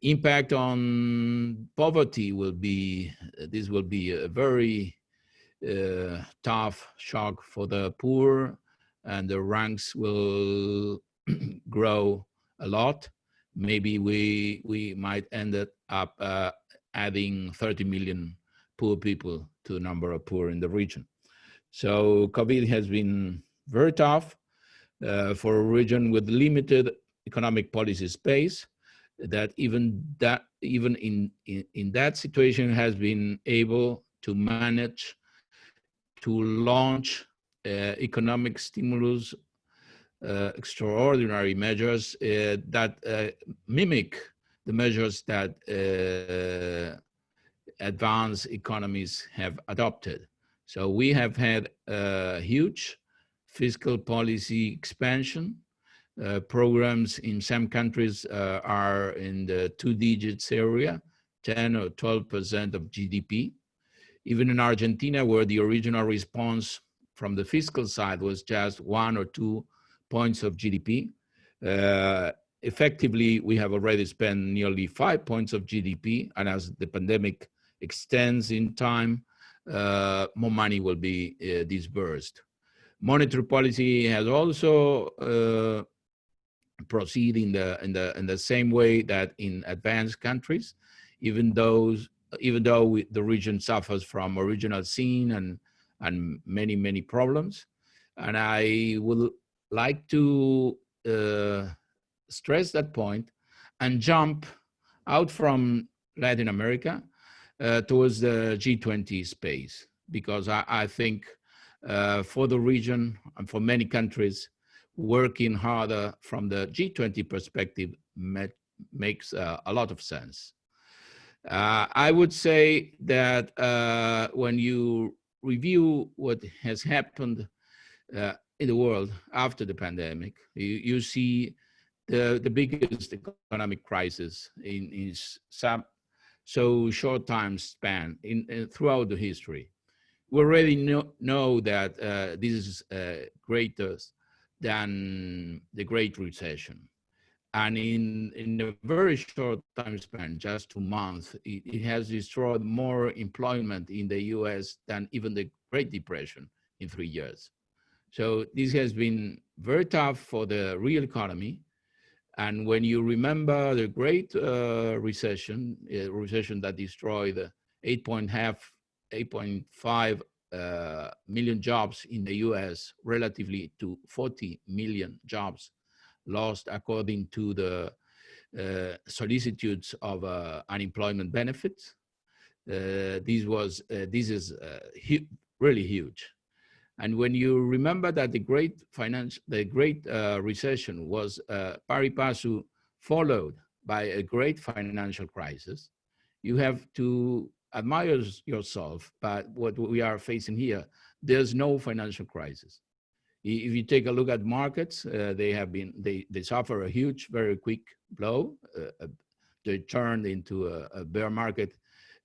Impact on poverty will be, this will be a very tough shock for the poor, and the ranks will grow a lot. Maybe we might end up adding 30 million poor people to the number of poor in the region. So COVID has been very tough for a region with limited economic policy space, that even in that situation has been able to manage to launch economic stimulus, extraordinary measures that mimic the measures that advanced economies have adopted. So we have had a huge fiscal policy expansion. Programs in some countries are in the 2 digits area, 10 or 12% of GDP. Even in Argentina, where the original response from the fiscal side was just 1 or 2 points of GDP, effectively, we have already spent nearly 5 points of GDP, and as the pandemic extends in time, more money will be disbursed. Monetary policy has also proceed in the same way that in advanced countries, even though the region suffers from original sin and many problems. And I would like to stress that point and jump out from Latin America towards the G20 space, because I think for the region and for many countries, working harder from the G20 perspective makes a lot of sense. I would say that when you review what has happened in the world after the pandemic, you see the biggest economic crisis in some so short time span throughout the history. We already know that this is greater than the Great Recession. And in a very short time span, just 2 months, it has destroyed more employment in the US than even the Great Depression in 3 years. So this has been very tough for the real economy. And when you remember the great recession, recession that destroyed 8.5 million jobs in the US, relatively to 40 million jobs lost according to the solicitudes of unemployment benefits. This is really huge. And when you remember that the great recession was pari passu followed by a great financial crisis, you have to admire yourself. But what we are facing here, there's no financial crisis. If you take a look at markets, they suffer a huge, very quick blow. They turned into a bear market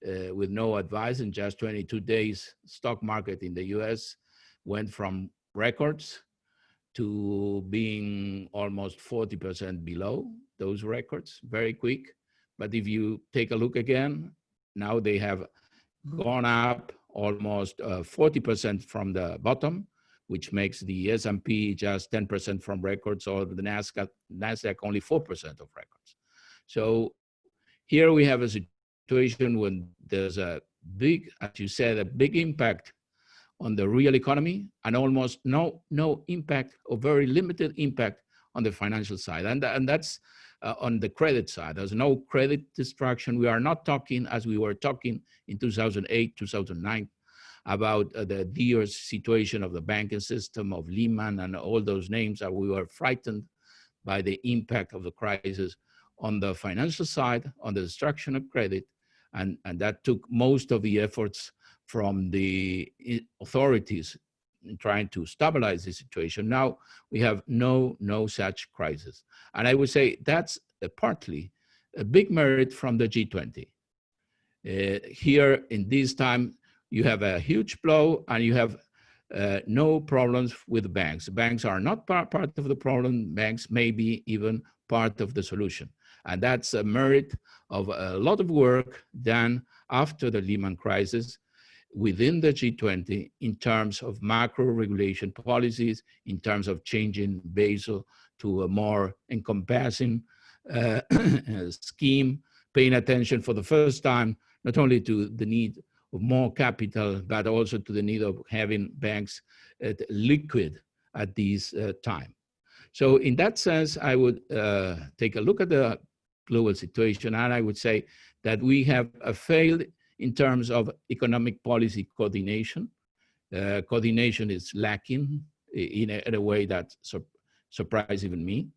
with no advice in just 22 days. Stock market in the US went from records to being almost 40% below those records, very quick. But if you take a look again, now they have gone up almost 40% from the bottom, which makes the S&P just 10% from records, or the NASDAQ only 4% of records. So here we have a situation when there's a big, as you said, a big impact on the real economy, and almost no impact, or very limited impact on the financial side. And that's on the credit side. There's no credit destruction. We are not talking, as we were talking in 2008, 2009, about the dire situation of the banking system, of Lehman and all those names, that we were frightened by the impact of the crisis on the financial side, on the destruction of credit. And that took most of the efforts from the authorities in trying to stabilize the situation. Now we have no such crisis. And I would say that's partly a big merit from the G20. Here in this time, you have a huge blow, and you have no problems with banks. Banks are not part of the problem. Banks may be even part of the solution. And that's a merit of a lot of work done after the Lehman crisis within the G20 in terms of macro regulation policies, in terms of changing Basel to a more encompassing scheme, paying attention for the first time, not only to the need of more capital, but also to the need of having banks liquid at this time. So in that sense, I would take a look at the global situation, and I would say that we have failed in terms of economic policy coordination. Coordination is lacking in a way that surprised even me.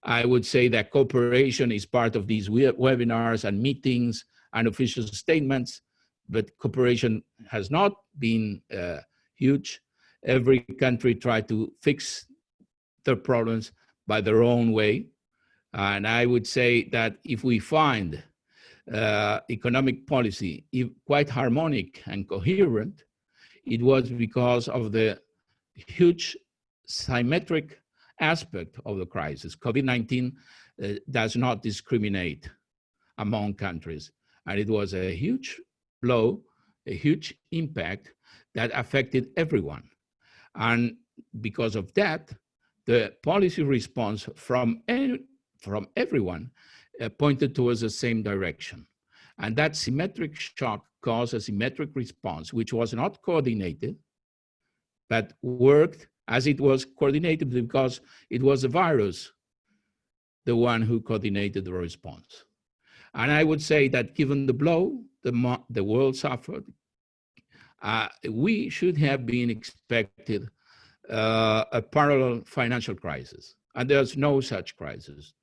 I would say that cooperation is part of these webinars and meetings and official statements, but cooperation has not been huge. Every country tried to fix their problems by their own way. And I would say that if we find economic policy quite harmonic and coherent, it was because of the huge symmetric aspect of the crisis. COVID-19 does not discriminate among countries. And it was a huge blow, a huge impact that affected everyone. And because of that, the policy response from everyone pointed towards the same direction. And that symmetric shock caused a symmetric response, which was not coordinated, but worked as it was coordinated because it was the virus, the one who coordinated the response. And I would say that given the blow the world suffered, we should have been expected a parallel financial crisis. And there's no such crisis.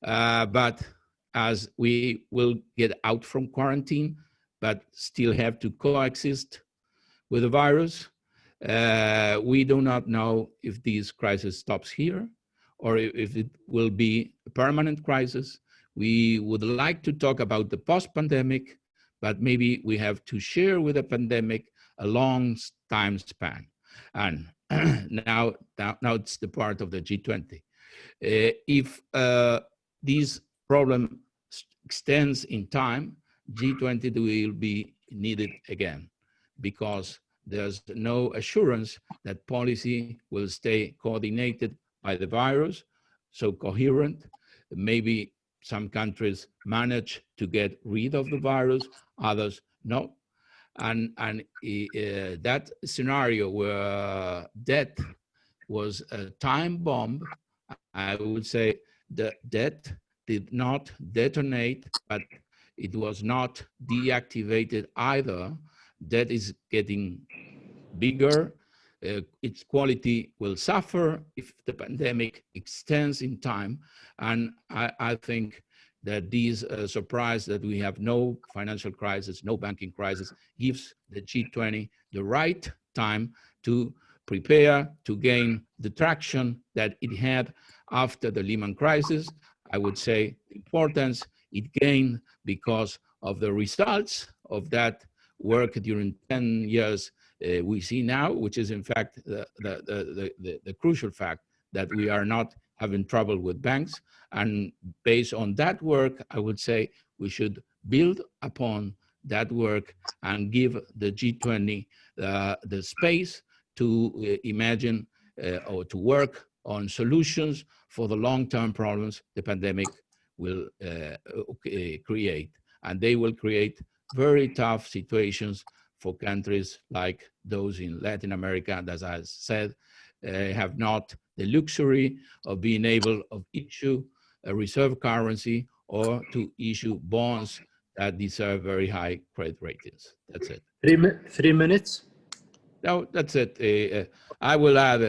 But as we will get out from quarantine, but still have to coexist with the virus, we do not know if this crisis stops here or if it will be a permanent crisis. We would like to talk about the post-pandemic, but maybe we have to share with the pandemic a long time span. And now it's the part of the G20. If this problem extends in time, G20 will be needed again, because there's no assurance that policy will stay coordinated by the virus, so coherent, maybe some countries manage to get rid of the virus, others no. And that scenario where debt was a time bomb, I would say the debt did not detonate, but it was not deactivated either. Debt is getting bigger. Its quality will suffer if the pandemic extends in time. And I think that this surprise that we have no financial crisis, no banking crisis, gives the G20 the right time to prepare to gain the traction that it had after the Lehman crisis. I would say the importance it gained because of the results of that work during 10 years we see now, which is in fact the crucial fact that we are not having trouble with banks. And based on that work, I would say we should build upon that work and give the G20 the space to imagine or to work on solutions for the long-term problems the pandemic will create. And they will create very tough situations for countries like those in Latin America, and as I said, have not the luxury of being able to issue a reserve currency or to issue bonds that deserve very high credit ratings. That's it. 3 minutes? No, that's it. I will add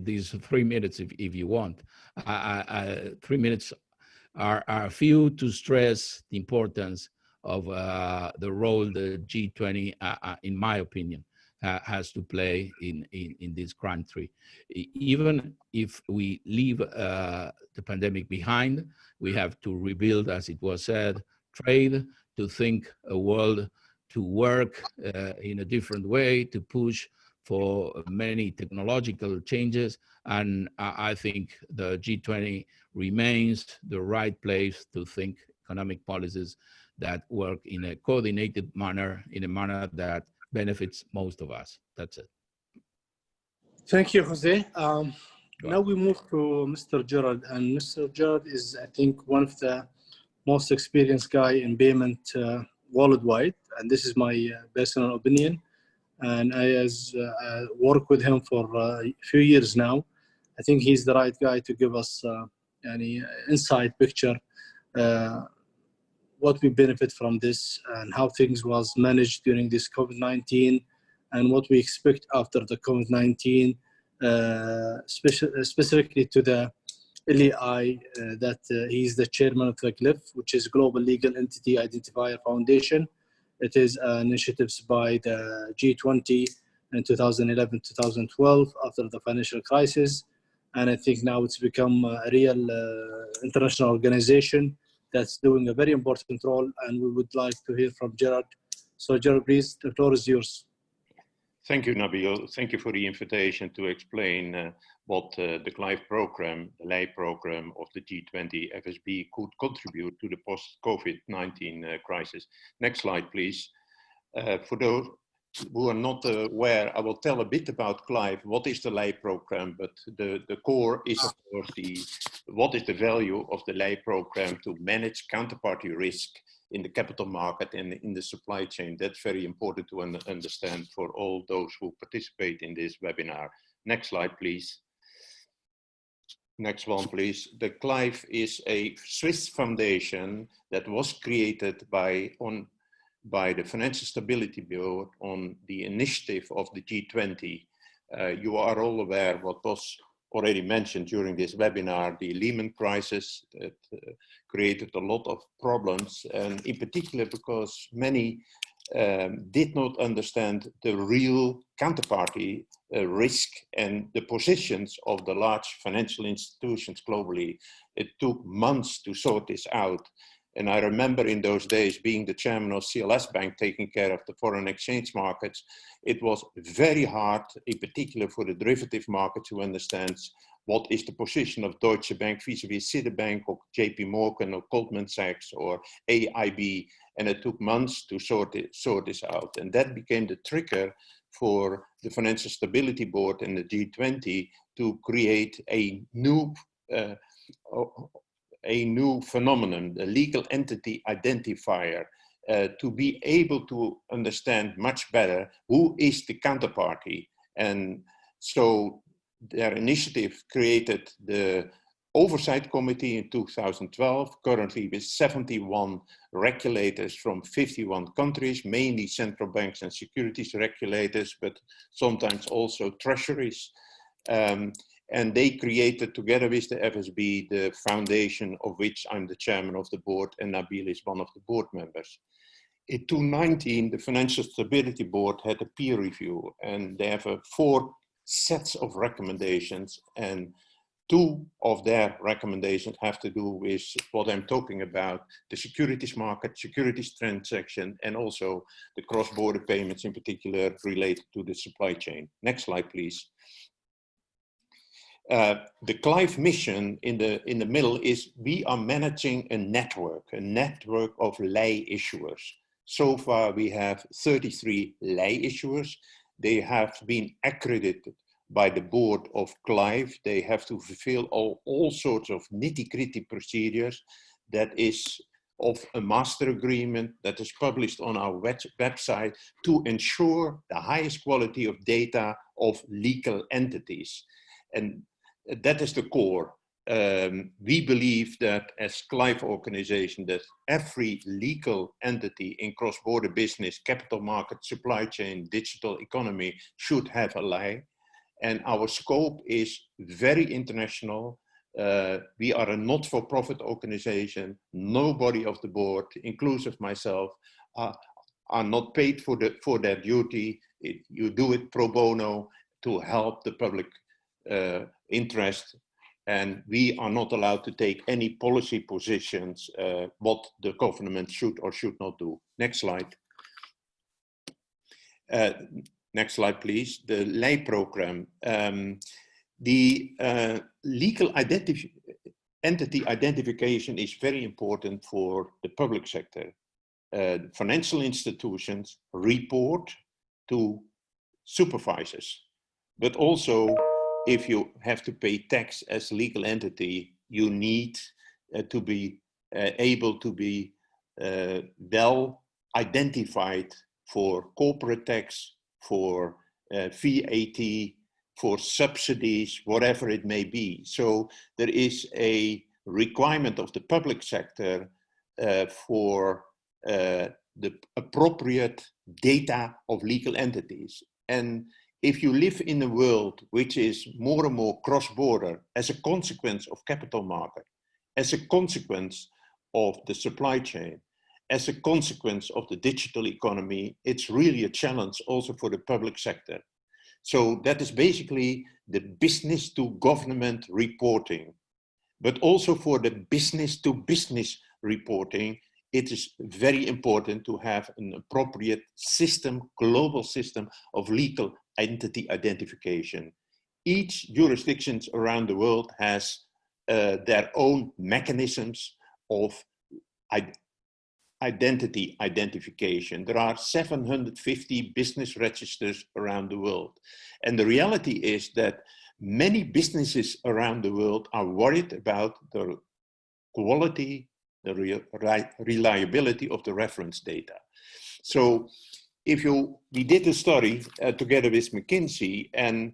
these 3 minutes if you want. 3 minutes are few to stress the importance of the role the G20, in my opinion, has to play in this country. Even if we leave the pandemic behind, we have to rebuild, as it was said, trade, to think a world to work in a different way, to push for many technological changes. And I think the G20 remains the right place to think economic policies that work in a coordinated manner, in a manner that benefits most of us. That's it. Thank you, Jose. Now we move to Mr. Gerard, and Mr. Gerard is, I think, one of the most experienced guy in payment worldwide, and this is my personal opinion. And I work with him for a few years now. I think he's the right guy to give us any inside picture what we benefit from this and how things was managed during this COVID-19 and what we expect after the COVID-19, specifically to the LEI that he's the chairman of the GLIF, which is Global Legal Entity Identifier Foundation. It is initiatives by the G20 in 2011-2012 after the financial crisis. And I think now it's become a real international organization that's doing a very important role, and we would like to hear from Gerard. So Gerard, please, the floor is yours. Thank you, Nabil. Thank you for the invitation to explain what the CLIVE program, the LEI program of the G20 FSB could contribute to the post-COVID-19 crisis. Next slide, please. For those who are not aware, I will tell a bit about CLIVE. What is the LEI program? But the core is, of course, what is the value of the LEI program to manage counterparty risk in the capital market and in the supply chain. That's very important to understand for all those who participate in this webinar. Next slide, please. Next one, please. The CLIVE is a Swiss foundation that was created by the Financial Stability Board on the initiative of the G20. You are all aware what was already mentioned during this webinar, the Lehman crisis that created a lot of problems, and in particular because many did not understand the real counterparty risk and the positions of the large financial institutions globally. It took months to sort this out. And I remember in those days being the chairman of CLS Bank, taking care of the foreign exchange markets. It was very hard, in particular for the derivative market, to understand what is the position of Deutsche Bank vis-a-vis Citibank or JP Morgan or Goldman Sachs or AIB. And it took months to sort this out. And that became the trigger for the Financial Stability Board and the G20 to create a new a new phenomenon, the legal entity identifier, to be able to understand much better who is the counterparty. And so their initiative created the Oversight Committee in 2012, currently with 71 regulators from 51 countries, mainly central banks and securities regulators, but sometimes also treasuries. And they created, together with the FSB, the foundation of which I'm the chairman of the board, and Nabil is one of the board members. In 2019, the Financial Stability Board had a peer review, and they have 4 sets of recommendations, and 2 of their recommendations have to do with what I'm talking about, the securities market, securities transaction, and also the cross-border payments, in particular related to the supply chain. Next slide, please. The CLIVE mission in the middle is we are managing a network of lei issuers. So far, we have 33 lei issuers. They have been accredited by the board of CLIVE. They have to fulfill all sorts of nitty-gritty procedures that is of a master agreement that is published on our website to ensure the highest quality of data of legal entities. And that is the core. We believe that as CLIVE organization, that every legal entity in cross-border business, capital market, supply chain, digital economy should have a lei. And our scope is very international. We are a not-for-profit organization. Nobody of the board, inclusive myself, are not paid for their duty. You do it pro bono to help the public interest. And we are not allowed to take any policy positions, what the government should or should not do. Next slide. Next slide, please. The lei program. The legal entity identification is very important for the public sector. Financial institutions report to supervisors, but also if you have to pay tax as a legal entity, you need to be able to be well identified for corporate tax, for VAT, for subsidies, whatever it may be. So there is a requirement of the public sector for the appropriate data of legal entities. And if you live in a world which is more and more cross-border as a consequence of capital market, as a consequence of the supply chain, as a consequence of the digital economy, it's really a challenge also for the public sector. So that is basically the business to government reporting, but also for the business to business reporting, it is very important to have an appropriate system, global system of legal entity identification. Each jurisdiction around the world has their own mechanisms of identity identification. There are 750 business registers around the world. And the reality is that many businesses around the world are worried about the quality, the reliability of the reference data. So we did a study together with McKinsey, and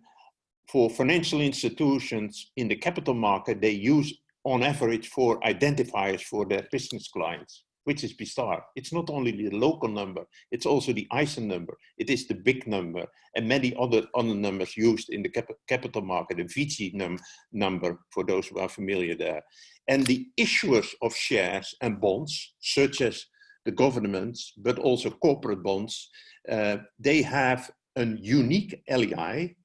for financial institutions in the capital market, they use on average 4 identifiers for their business clients, which is bizarre. It's not only the local number, it's also the ISIN number. It is the big number and many other numbers used in the capital market, the VICI number for those who are familiar there. And the issuers of shares and bonds, such as the governments, but also corporate bonds, they have a unique LEI,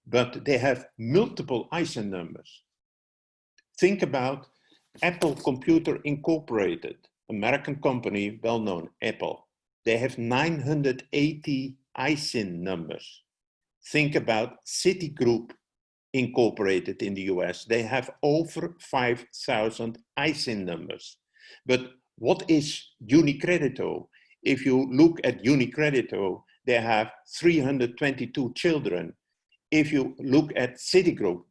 but they have multiple ISIN numbers. Think about Apple Computer Incorporated, American company, well-known, Apple. They have 980 ISIN numbers. Think about Citigroup Incorporated in the US. They have over 5,000 ISIN numbers. But what is Unicredito? If you look at Unicredito, they have 322 children. If you look at Citigroup,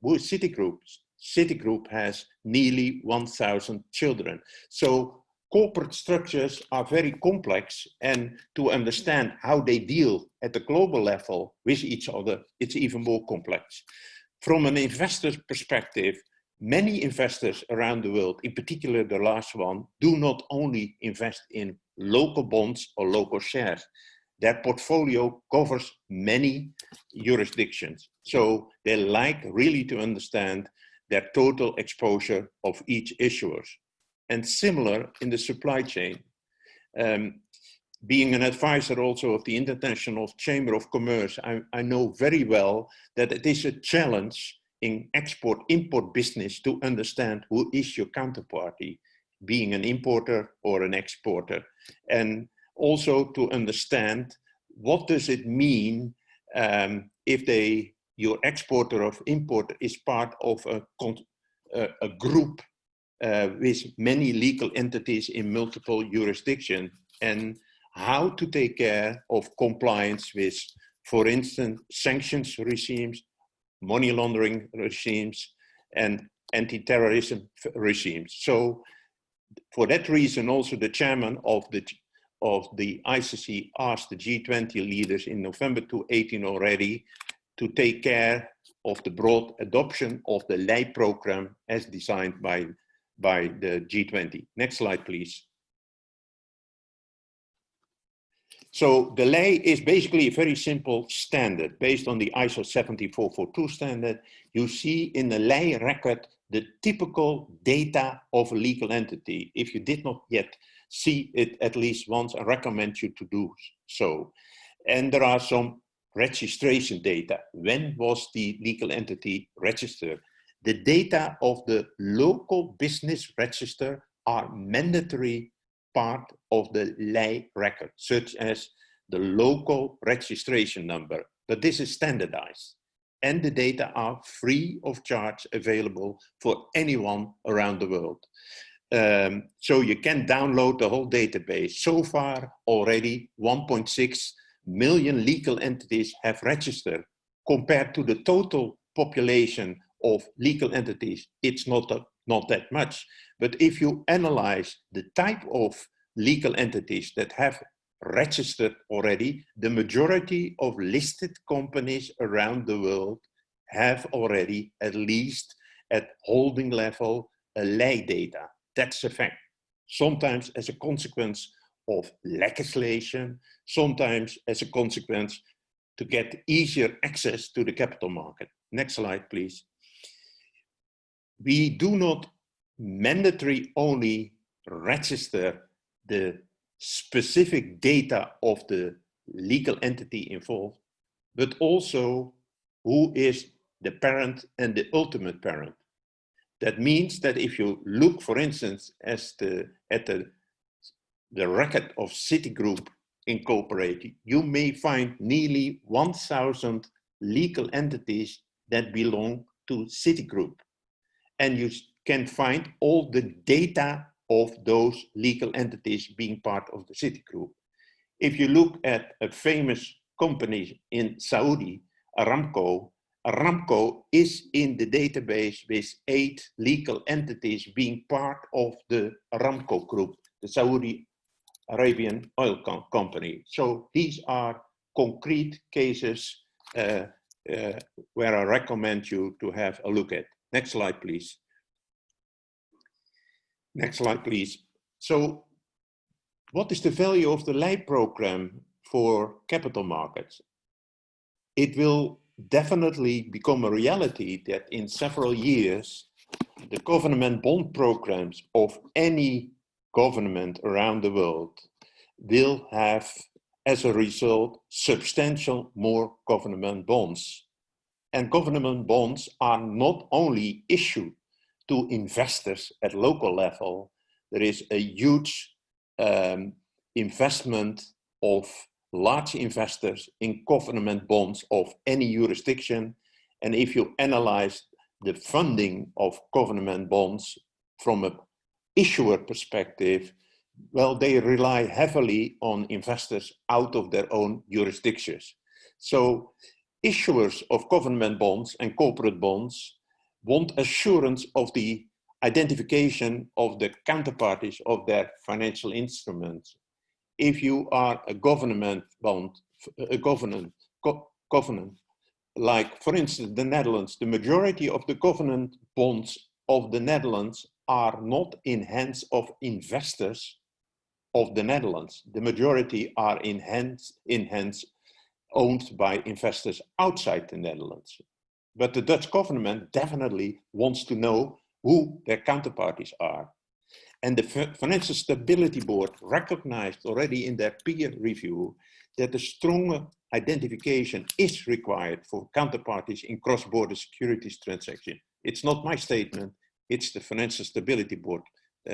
Citigroup has nearly 1,000 children. So corporate structures are very complex, and to understand how they deal at the global level with each other, it's even more complex. From an investor's perspective, many investors around the world, in particular the last one, do not only invest in local bonds or local shares. Their portfolio covers many jurisdictions. So they like really to understand their total exposure of each issuer. And similar in the supply chain. Being an advisor also of the International Chamber of Commerce, I know very well that it is a challenge in export-import business to understand who is your counterparty, being an importer or an exporter. And also to understand what does it mean if your exporter or importer is part of a group with many legal entities in multiple jurisdictions, and how to take care of compliance with, for instance, sanctions regimes, money laundering regimes, and anti-terrorism regimes. So for that reason, also the chairman of the ICC asked the G20 leaders in November 2018 already to take care of the broad adoption of the lei program as designed by the G20. Next slide, please. So the lei is basically a very simple standard based on the ISO 17442 standard. You see in the lei record the typical data of a legal entity. If you did not yet see it at least once, I recommend you to do so. And there are some registration data. When was the legal entity registered? The data of the local business register are mandatory part of the lei record, such as the local registration number, but this is standardized. And the data are free of charge available for anyone around the world. So you can download the whole database. So far, already 1.6 million legal entities have registered. Compared to the total population of legal entities, it's not that much. But if you analyze the type of legal entities that have registered already, the majority of listed companies around the world have already, at least at holding level, a lei data. That's a fact. Sometimes as a consequence of legislation, sometimes as a consequence to get easier access to the capital market. Next slide, please. We do not mandatory only register the specific data of the legal entity involved, but also who is the parent and the ultimate parent. That means that if you look, for instance, at the record of Citigroup Incorporated, you may find nearly 1,000 legal entities that belong to Citigroup. And you can find all the data of those legal entities being part of the Citigroup. If you look at a famous company in Saudi, Aramco is in the database with 8 legal entities being part of the Aramco group, the Saudi Arabian oil company. So these are concrete cases where I recommend you to have a look at. Next slide, please. Next slide, please. So what is the value of the lei program for capital markets? It will definitely become a reality that in several years, the government bond programs of any government around the world will have, as a result, substantial more government bonds. And government bonds are not only issued to investors at local level. There is a huge investment of large investors in government bonds of any jurisdiction. And if you analyze the funding of government bonds from an issuer perspective, well, they rely heavily on investors out of their own jurisdictions. So issuers of government bonds and corporate bonds want assurance of the identification of the counterparties of their financial instruments. If you are a government bond, a government, like for instance the Netherlands, the majority of the government bonds of the Netherlands are not in hands of investors of the Netherlands. The majority are in hands owned by investors outside the Netherlands. But the Dutch government definitely wants to know who their counterparties are. And the Financial Stability Board recognized already in their peer review that a stronger identification is required for counterparties in cross-border securities transactions. It's not my statement, it's the Financial Stability Board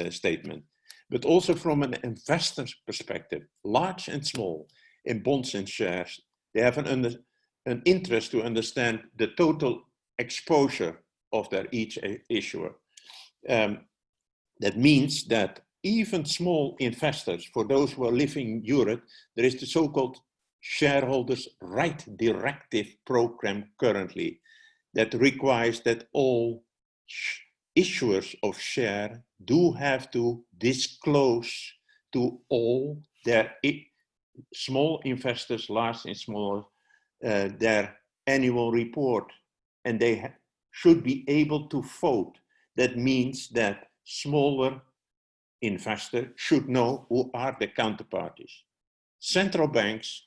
statement. But also from an investor's perspective, large and small, in bonds and shares, they have an interest to understand the total exposure of their each issuer. That means that even small investors, for those who are living in Europe, there is the so-called Shareholders' Right Directive program currently that requires that all issuers of share do have to disclose to all their small investors, large and small, their annual report, and they should be able to vote. That means that smaller investors should know who are the counterparties. Central banks,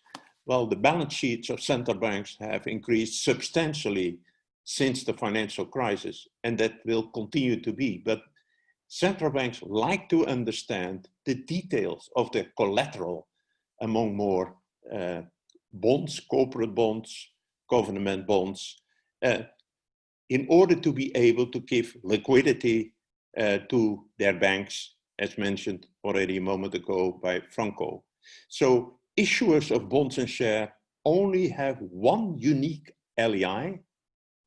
well, the balance sheets of central banks have increased substantially since the financial crisis, and that will continue to be. But central banks like to understand the details of their collateral among more bonds, corporate bonds, government bonds, in order to be able to give liquidity to their banks, as mentioned already a moment ago by Franco. So issuers of bonds and shares only have one unique LEI,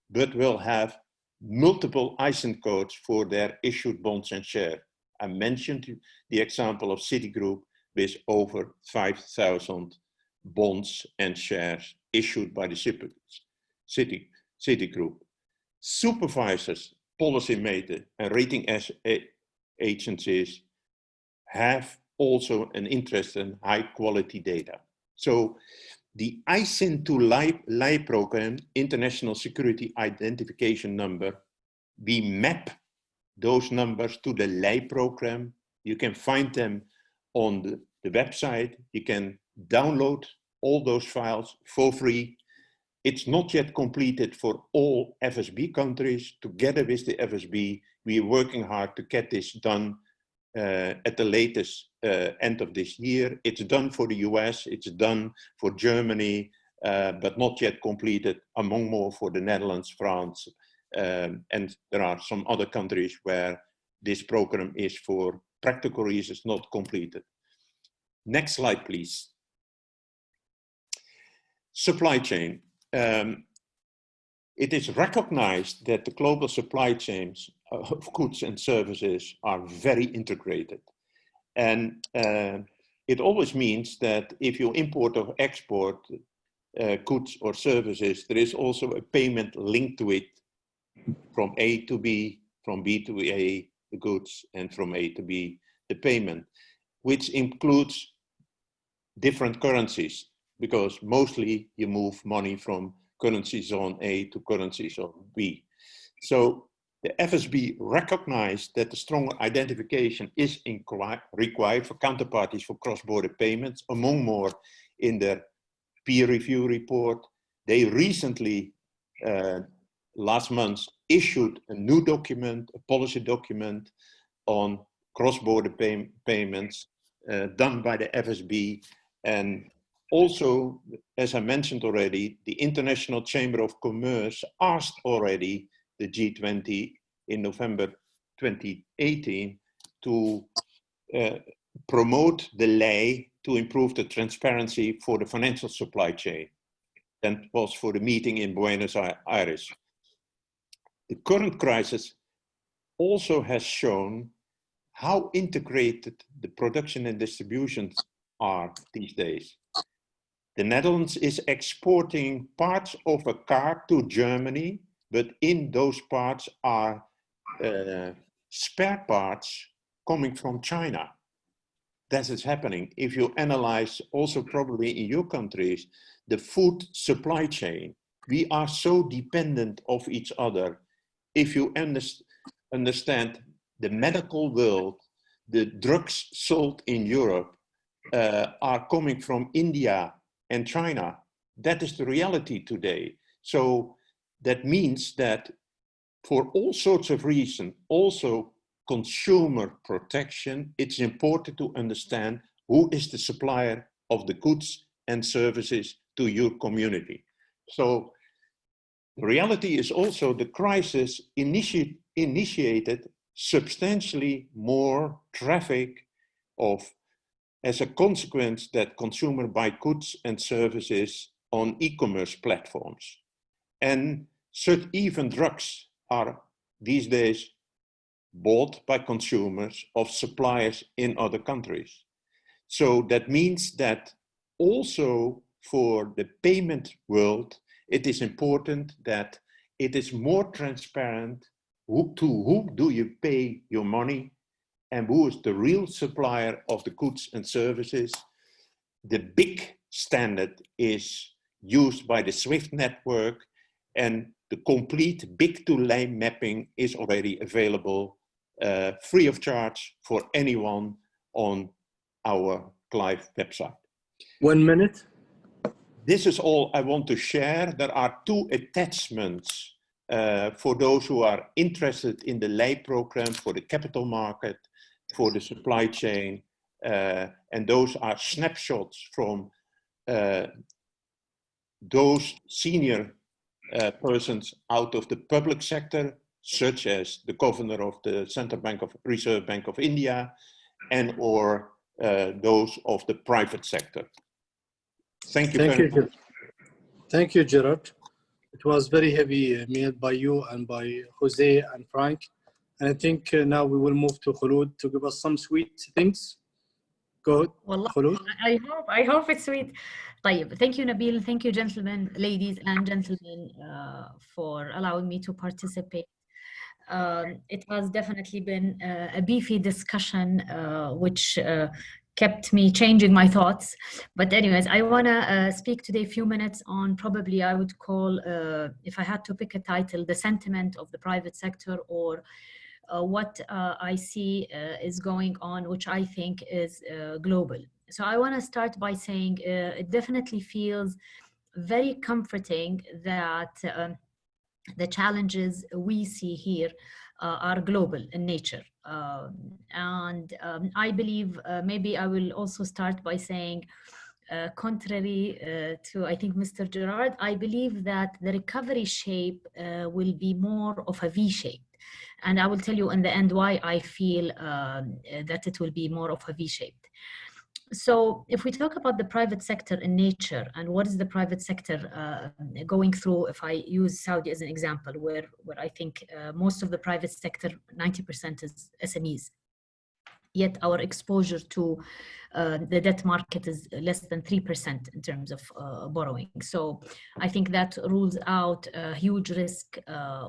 but will have multiple ISIN codes for their issued bonds and shares. I mentioned the example of Citigroup with over 5,000 bonds and shares issued by the Citigroup. Supervisors, policymakers, and rating agencies have also an interest in high quality data. So the ISIN to LEI program, International Security Identification Number, we map those numbers to the LEI program. You can find them on the website. You can download all those files for free. It's not yet completed for all FSB countries. Together with the FSB, we are working hard to get this done at the latest end of this year. It's done for the US, it's done for Germany, but not yet completed, among more for the Netherlands, France, and there are some other countries where this program is for practical reasons not completed. Next slide, please. Supply chain. It is recognized that the global supply chains of goods and services are very integrated. And it always means that if you import or export goods or services, there is also a payment linked to it from A to B, from B to A, the goods, and from A to B, the payment, which includes different currencies, because mostly you move money from currency zone A to currency zone B. So the FSB recognized that the stronger identification is required for counterparties for cross-border payments, among more in their peer review report. They recently, last month, issued a new document, a policy document on cross-border payments done by the FSB. And also, as I mentioned already, the International Chamber of Commerce asked already the G20 in November 2018 to promote the LEI to improve the transparency for the financial supply chain. That was for the meeting in Buenos Aires. The current crisis also has shown how integrated the production and distributions are these days. The Netherlands is exporting parts of a car to Germany but in those parts are spare parts coming from China. That is happening. If you analyze also probably in your countries, the food supply chain, we are so dependent of each other. If you understand the medical world, the drugs sold in Europe are coming from India and China. That is the reality today. So that means that for all sorts of reasons, also consumer protection, it's important to understand who is the supplier of the goods and services to your community. So the reality is also the crisis initiated substantially more traffic as a consequence that consumers buy goods and services on e-commerce platforms. And even drugs are these days bought by consumers of suppliers in other countries. So that means that also for the payment world, it is important that it is more transparent to whom do you pay your money and who is the real supplier of the goods and services. The big standard is used by the SWIFT network, and the complete big-to-lane mapping is already available free of charge for anyone on our Clive website. 1 minute. This is all I want to share. There are 2 attachments for those who are interested in the lay program for the capital market, for the supply chain, and those are snapshots from those senior persons out of the public sector, such as the governor of the Reserve Bank of India, and or those of the private sector. Thank you very much. Thank you, Gerard. It was very heavy meal by you and by Jose and Frank. And I think now we will move to Khulud to give us some sweet things. Go ahead, Khulud. I hope it's sweet. Thank you, Nabil. Thank you, gentlemen, ladies and gentlemen, for allowing me to participate. It has definitely been a beefy discussion, which kept me changing my thoughts. But anyways, I want to speak today a few minutes on probably I would call, if I had to pick a title, the sentiment of the private sector, or what I see is going on, which I think is global. So I want to start by saying it definitely feels very comforting that the challenges we see here are global in nature. I believe maybe I will also start by saying, contrary to, I think, Mr. Gerard, I believe that the recovery shape will be more of a V shape. And I will tell you in the end why I feel that it will be more of a V shape. So if we talk about the private sector in nature and what is the private sector going through, if I use Saudi as an example, where I think most of the private sector, 90% is SMEs. Yet our exposure to the debt market is less than 3% in terms of borrowing. So I think that rules out a huge risk,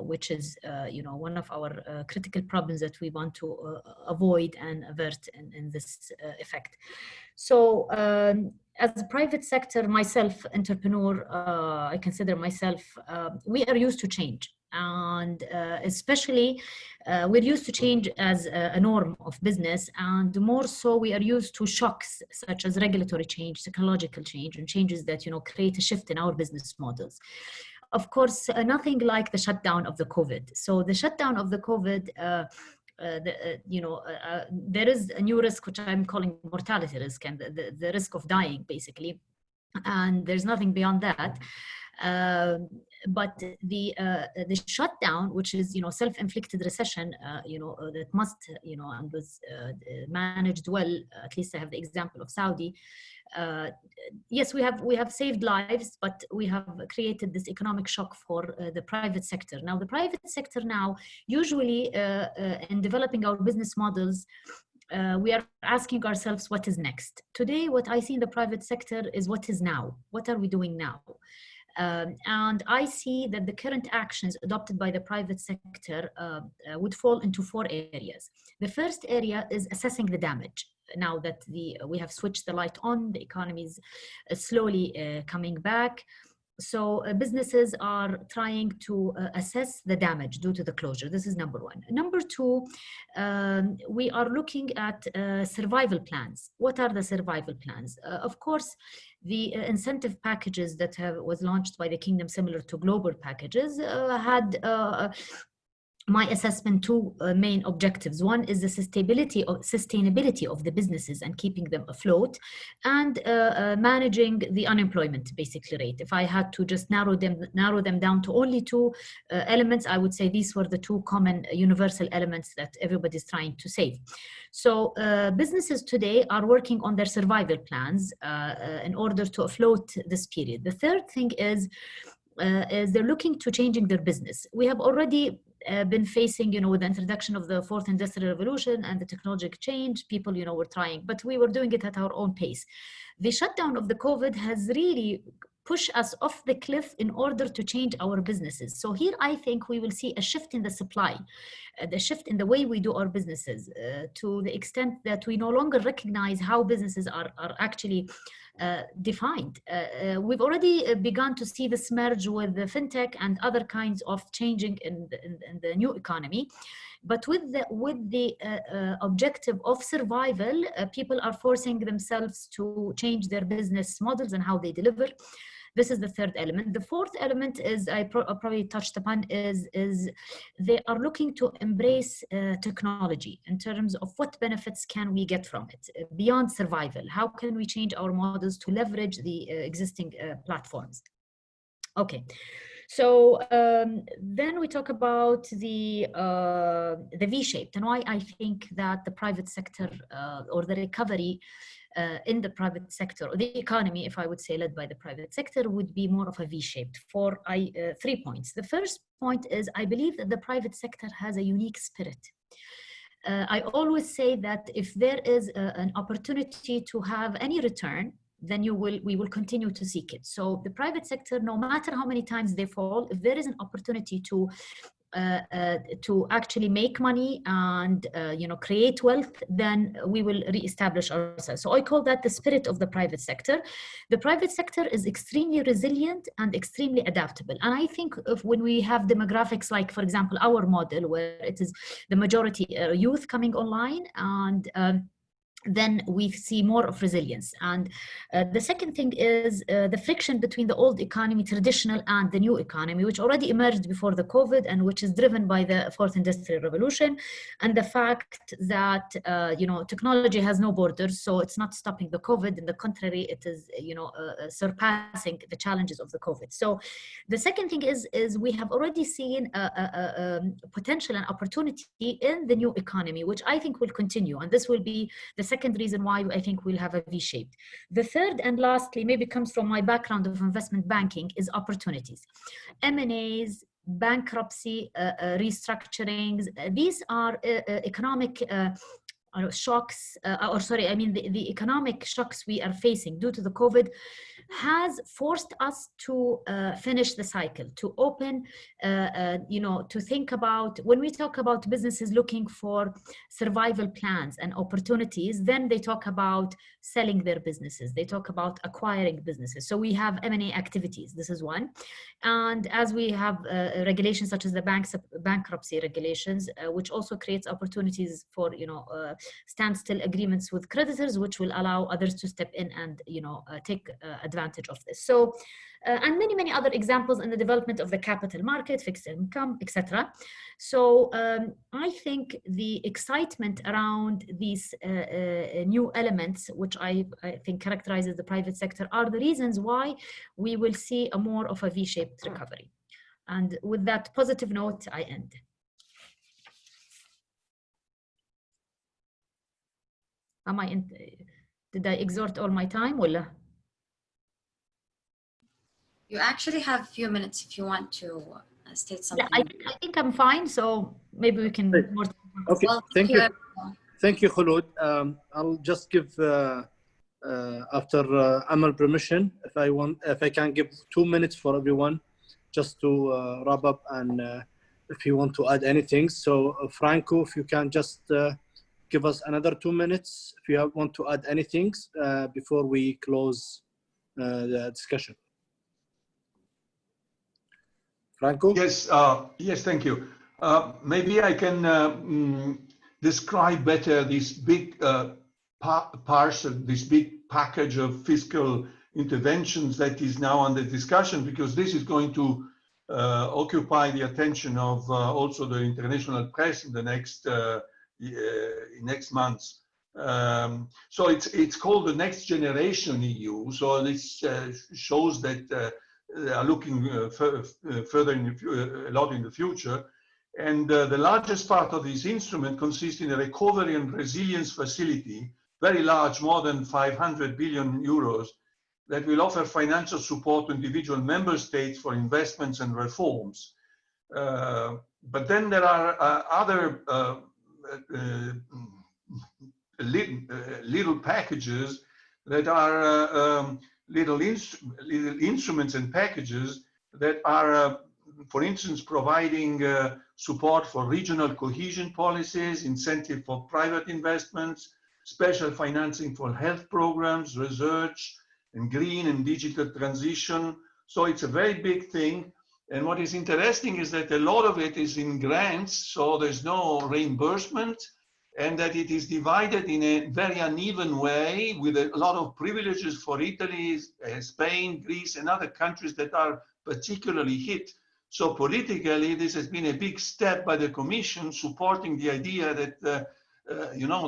which is one of our critical problems that we want to avoid and avert in this effect. So as a private sector, myself, entrepreneur, I consider myself, we are used to change. And especially we're used to change as a norm of business, and more so we are used to shocks such as regulatory change, technological change, and changes that create a shift in our business models. Of course, nothing like the shutdown of the COVID. So the shutdown of the COVID, there is a new risk, which I'm calling mortality risk, and the risk of dying, basically. And there's nothing beyond that. But the shutdown, which is self-inflicted recession, that must and was managed well. At least I have the example of Saudi. Yes, we have saved lives, but we have created this economic shock for the private sector. Now, the private sector now, usually in developing our business models, we are asking ourselves, what is next? Today, what I see in the private sector is what is now? What are we doing now? And I see that the current actions adopted by the private sector would fall into 4 areas. The first area is assessing the damage. Now that we have switched the light on, the economy is slowly coming back. So businesses are trying to assess the damage due to the closure. This is number 1. Number 2, we are looking at survival plans. What are the survival plans? Of course, the incentive packages that was launched by the Kingdom, similar to global packages, had my assessment 2 main objectives. One is the sustainability of the businesses and keeping them afloat, and managing the unemployment basically rate. If I had to just narrow them down to only 2 elements, I would say these were the 2 common universal elements that everybody's trying to save. So businesses today are working on their survival plans in order to afloat this period. The third thing is they're looking to changing their business. We have already been facing, with the introduction of the 4th Industrial Revolution and the technological change, people, were trying, but we were doing it at our own pace. The shutdown of the COVID has really pushed us off the cliff in order to change our businesses. So here I think we will see a shift in the supply, the shift in the way we do our businesses, to the extent that we no longer recognize how businesses are actually defined. We've already begun to see this merge with the fintech and other kinds of changing in the new economy. But with the objective of survival, people are forcing themselves to change their business models and how they deliver. This is the third element. The fourth element is, I probably touched upon, is they are looking to embrace technology in terms of what benefits can we get from it beyond survival. How can we change our models to leverage the existing platforms? Okay. So then we talk about the V-shaped, and why I think that the private sector or the recovery in the private sector, or the economy, if I would say led by the private sector, would be more of a V-shaped for 3 points. The first point is I believe that the private sector has a unique spirit. I always say that if there is an opportunity to have any return, then we will continue to seek it. So the private sector, no matter how many times they fall, if there is an opportunity to actually make money and create wealth, then we will reestablish ourselves. So I call that the spirit of the private sector. The private sector is extremely resilient and extremely adaptable. And I think when we have demographics like, for example, our model, where it is the majority youth coming online, and then we see more of resilience. And the second thing is the friction between the old economy, traditional, and the new economy, which already emerged before the COVID and which is driven by the 4th Industrial Revolution, and the fact that technology has no borders, so it's not stopping the COVID. On the contrary, it is surpassing the challenges of the COVID. So the second thing is we have already seen potential and opportunity in the new economy, which I think will continue, and this will be the second reason why I think we'll have a V-shaped. The third and lastly, maybe comes from my background of investment banking, is opportunities. M&As, bankruptcy, restructurings, these are economic shocks, the economic shocks we are facing due to the COVID has forced us to finish the cycle, to open, to think about, when we talk about businesses looking for survival plans and opportunities, then they talk about selling their businesses, they talk about acquiring businesses. So we have M&A activities, this is one. And as we have regulations such as the bankruptcy regulations, which also creates opportunities for, standstill agreements with creditors, which will allow others to step in and, take advantage of this. So, and many other examples in the development of the capital market, fixed income, etc. So I think the excitement around these new elements, which I think characterizes the private sector, are the reasons why we will see a more of a V-shaped recovery. And with that positive note, I end. Did I exhaust all my time? Wala? You actually have a few minutes if you want to state something. Yeah, I think I'm fine, so maybe we can more. Okay, Well, thank you. Thank you, Khulud. I'll just give after Amal permission, if I can give 2 minutes for everyone, just to wrap up, and if you want to add anything. So Franco, if you can just give us another 2 minutes, if you want to add anything before we close the discussion. Franco? Yes, yes, thank you. Maybe I can describe better this big parcel, this big package of fiscal interventions that is now under discussion, because this is going to occupy the attention of also the international press in the next months. So it's called the Next Generation EU. So this shows that they are looking further a lot in the future. And the largest part of this instrument consists in a recovery and resilience facility, very large, more than 500 billion euros, that will offer financial support to individual member states for investments and reforms. But then there are other little packages that are little instruments and packages that are, for instance, providing support for regional cohesion policies, incentive for private investments, special financing for health programs, research, and green and digital transition. So it's a very big thing. And what is interesting is that a lot of it is in grants, so there's no reimbursement, and that it is divided in a very uneven way, with a lot of privileges for Italy, Spain, Greece, and other countries that are particularly hit. So politically, this has been a big step by the Commission, supporting the idea that the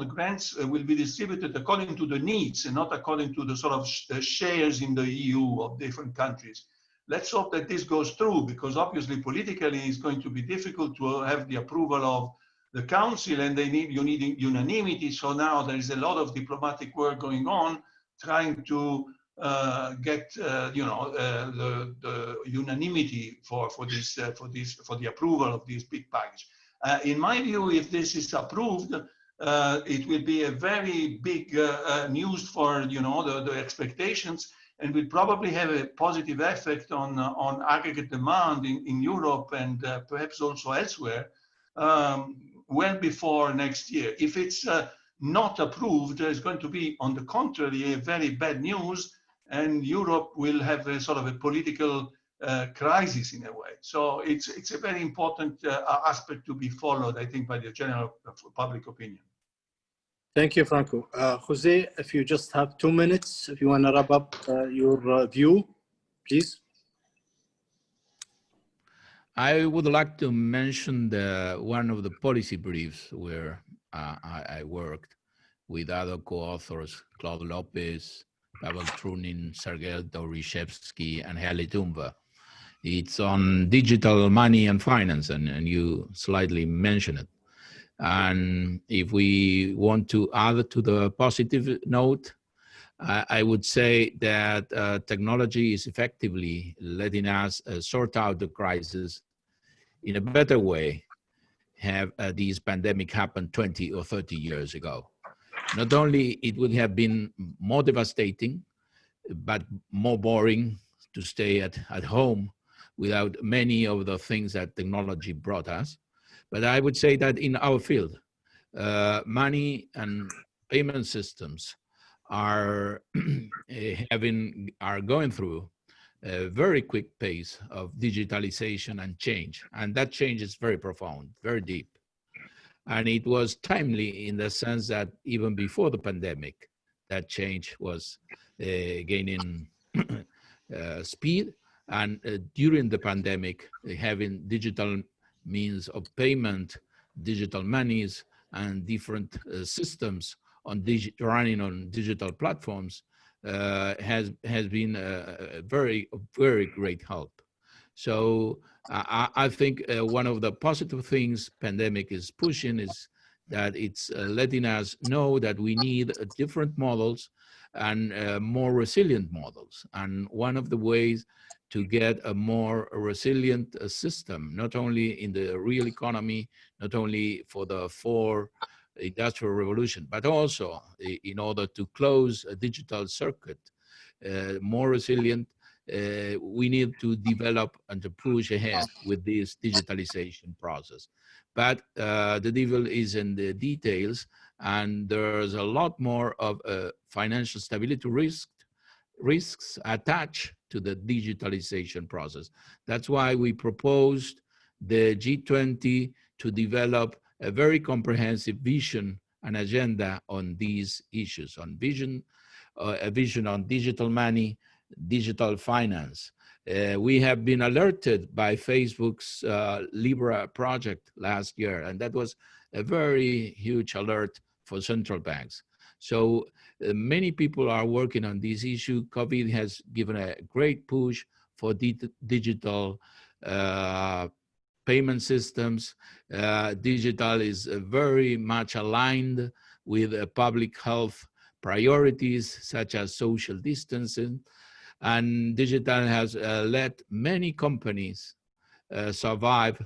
grants will be distributed according to the needs and not according to the sort of shares in the EU of different countries. Let's hope that this goes through, because obviously politically it's going to be difficult to have the approval of the Council, and you need unanimity. So now there is a lot of diplomatic work going on, trying to get the unanimity for the approval of this big package. In my view, if this is approved, it will be a very big news for the expectations, and will probably have a positive effect on aggregate demand in Europe and perhaps also elsewhere. Well before next year. If it's not approved, there's going to be, on the contrary, a very bad news, and Europe will have a sort of a political crisis in a way. So it's a very important aspect to be followed, I think, by the general public opinion. Thank you, Franco. Jose, if you just have 2 minutes, if you want to wrap up your view, please. I would like to mention one of the policy briefs where I worked with other co-authors, Claude Lopez, Pavel Trunin, Sergei Dorishevsky, and Heli Tumba. It's on digital money and finance, and you slightly mentioned it. And if we want to add to the positive note, I would say that technology is effectively letting us sort out the crisis in a better way have this pandemic happened 20 or 30 years ago. Not only it would have been more devastating, but more boring to stay at home without many of the things that technology brought us. But I would say that in our field, money and payment systems are going through a very quick pace of digitalization and change. And that change is very profound, very deep. And it was timely in the sense that even before the pandemic, that change was gaining speed. And during the pandemic, having digital means of payment, digital monies, and different systems running on digital platforms has been a very great help. So I think one of the positive things pandemic is pushing is that it's letting us know that we need different models and more resilient models. And one of the ways to get a more resilient system, not only in the real economy, not only for the 4 industrial revolution, but also in order to close a digital circuit more resilient, we need to develop and to push ahead with this digitalization process. But the devil is in the details, and there's a lot more of financial stability risks attached to the digitalization process. That's why we proposed the G20 to develop a very comprehensive vision and agenda on these issues, on a vision on digital money, digital finance. We have been alerted by Facebook's Libra project last year, and that was a very huge alert for central banks. So many people are working on this issue. COVID has given a great push for digital payment systems. Digital is very much aligned with public health priorities such as social distancing, and digital has let many companies survive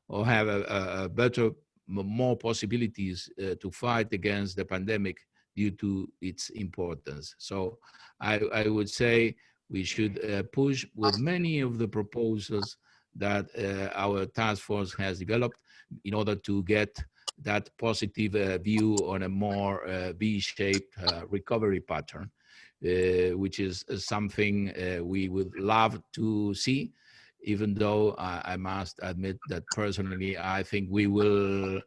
or have a better, more possibilities to fight against the pandemic due to its importance. So I would say we should push with many of the proposals that our task force has developed in order to get that positive view on a more V-shaped recovery pattern, which is something we would love to see, even though I must admit that personally, I think we will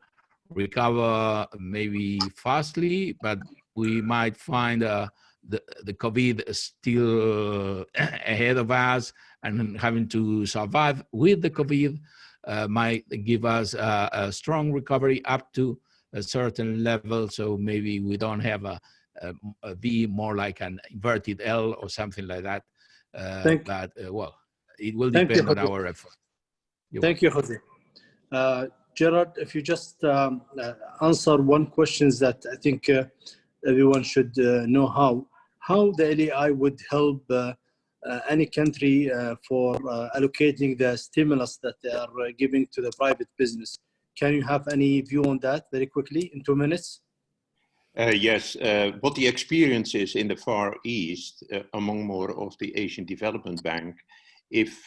recover maybe fastly, but we might find the COVID still ahead of us, and having to survive with the COVID might give us a strong recovery up to a certain level. So maybe we don't have a V, more like an inverted L or something like that. Well, it will depend on our effort. Thank you, Jose. Gerard, if you just answer one question that I think everyone should know how the LEI would help any country for allocating the stimulus that they are giving to the private business. Can you have any view on that very quickly in 2 minutes? Yes, what the experience is in the Far East, among more of the Asian Development Bank, if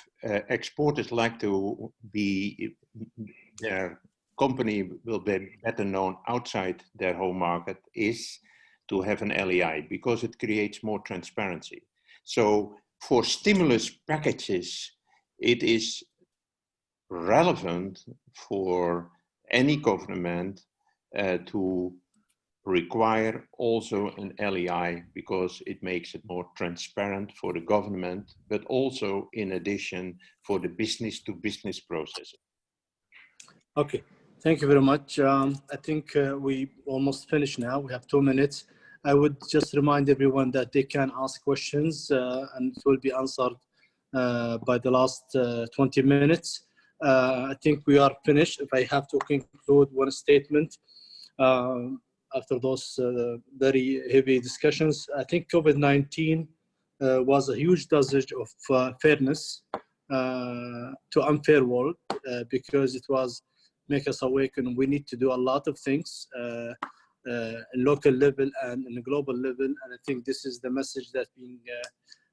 exporters like to be, their company will be better known outside their home market, is to have an LEI, because it creates more transparency. So for stimulus packages, it is relevant for any government to require also an LEI, because it makes it more transparent for the government, but also in addition for the business to business process. Okay, thank you very much. I think we almost finished now. We have 2 minutes. I would just remind everyone that they can ask questions and it will be answered by the last 20 minutes. I think we are finished. If I have to conclude one statement, after those very heavy discussions, I think COVID-19 was a huge dosage of fairness to unfair world, because it was make us awaken. We need to do a lot of things local level and in a global level, and I think this is the message that being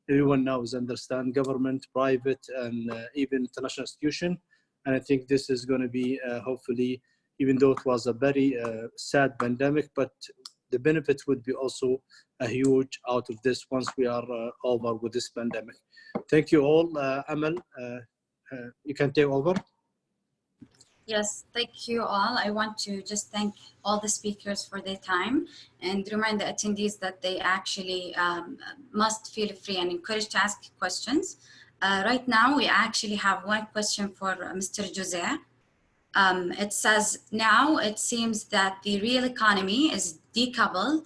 everyone now is understand, government, private, and even international institution. And I think this is going to be hopefully, even though it was a very sad pandemic, but the benefits would be also a huge out of this once we are over with this pandemic. Thank you all. Amal, you can take over. Yes, thank you all. I want to just thank all the speakers for their time and remind the attendees that they actually must feel free and encouraged to ask questions. Right now, we actually have one question for Mr. Jose. It says, now it seems that the real economy is decoupled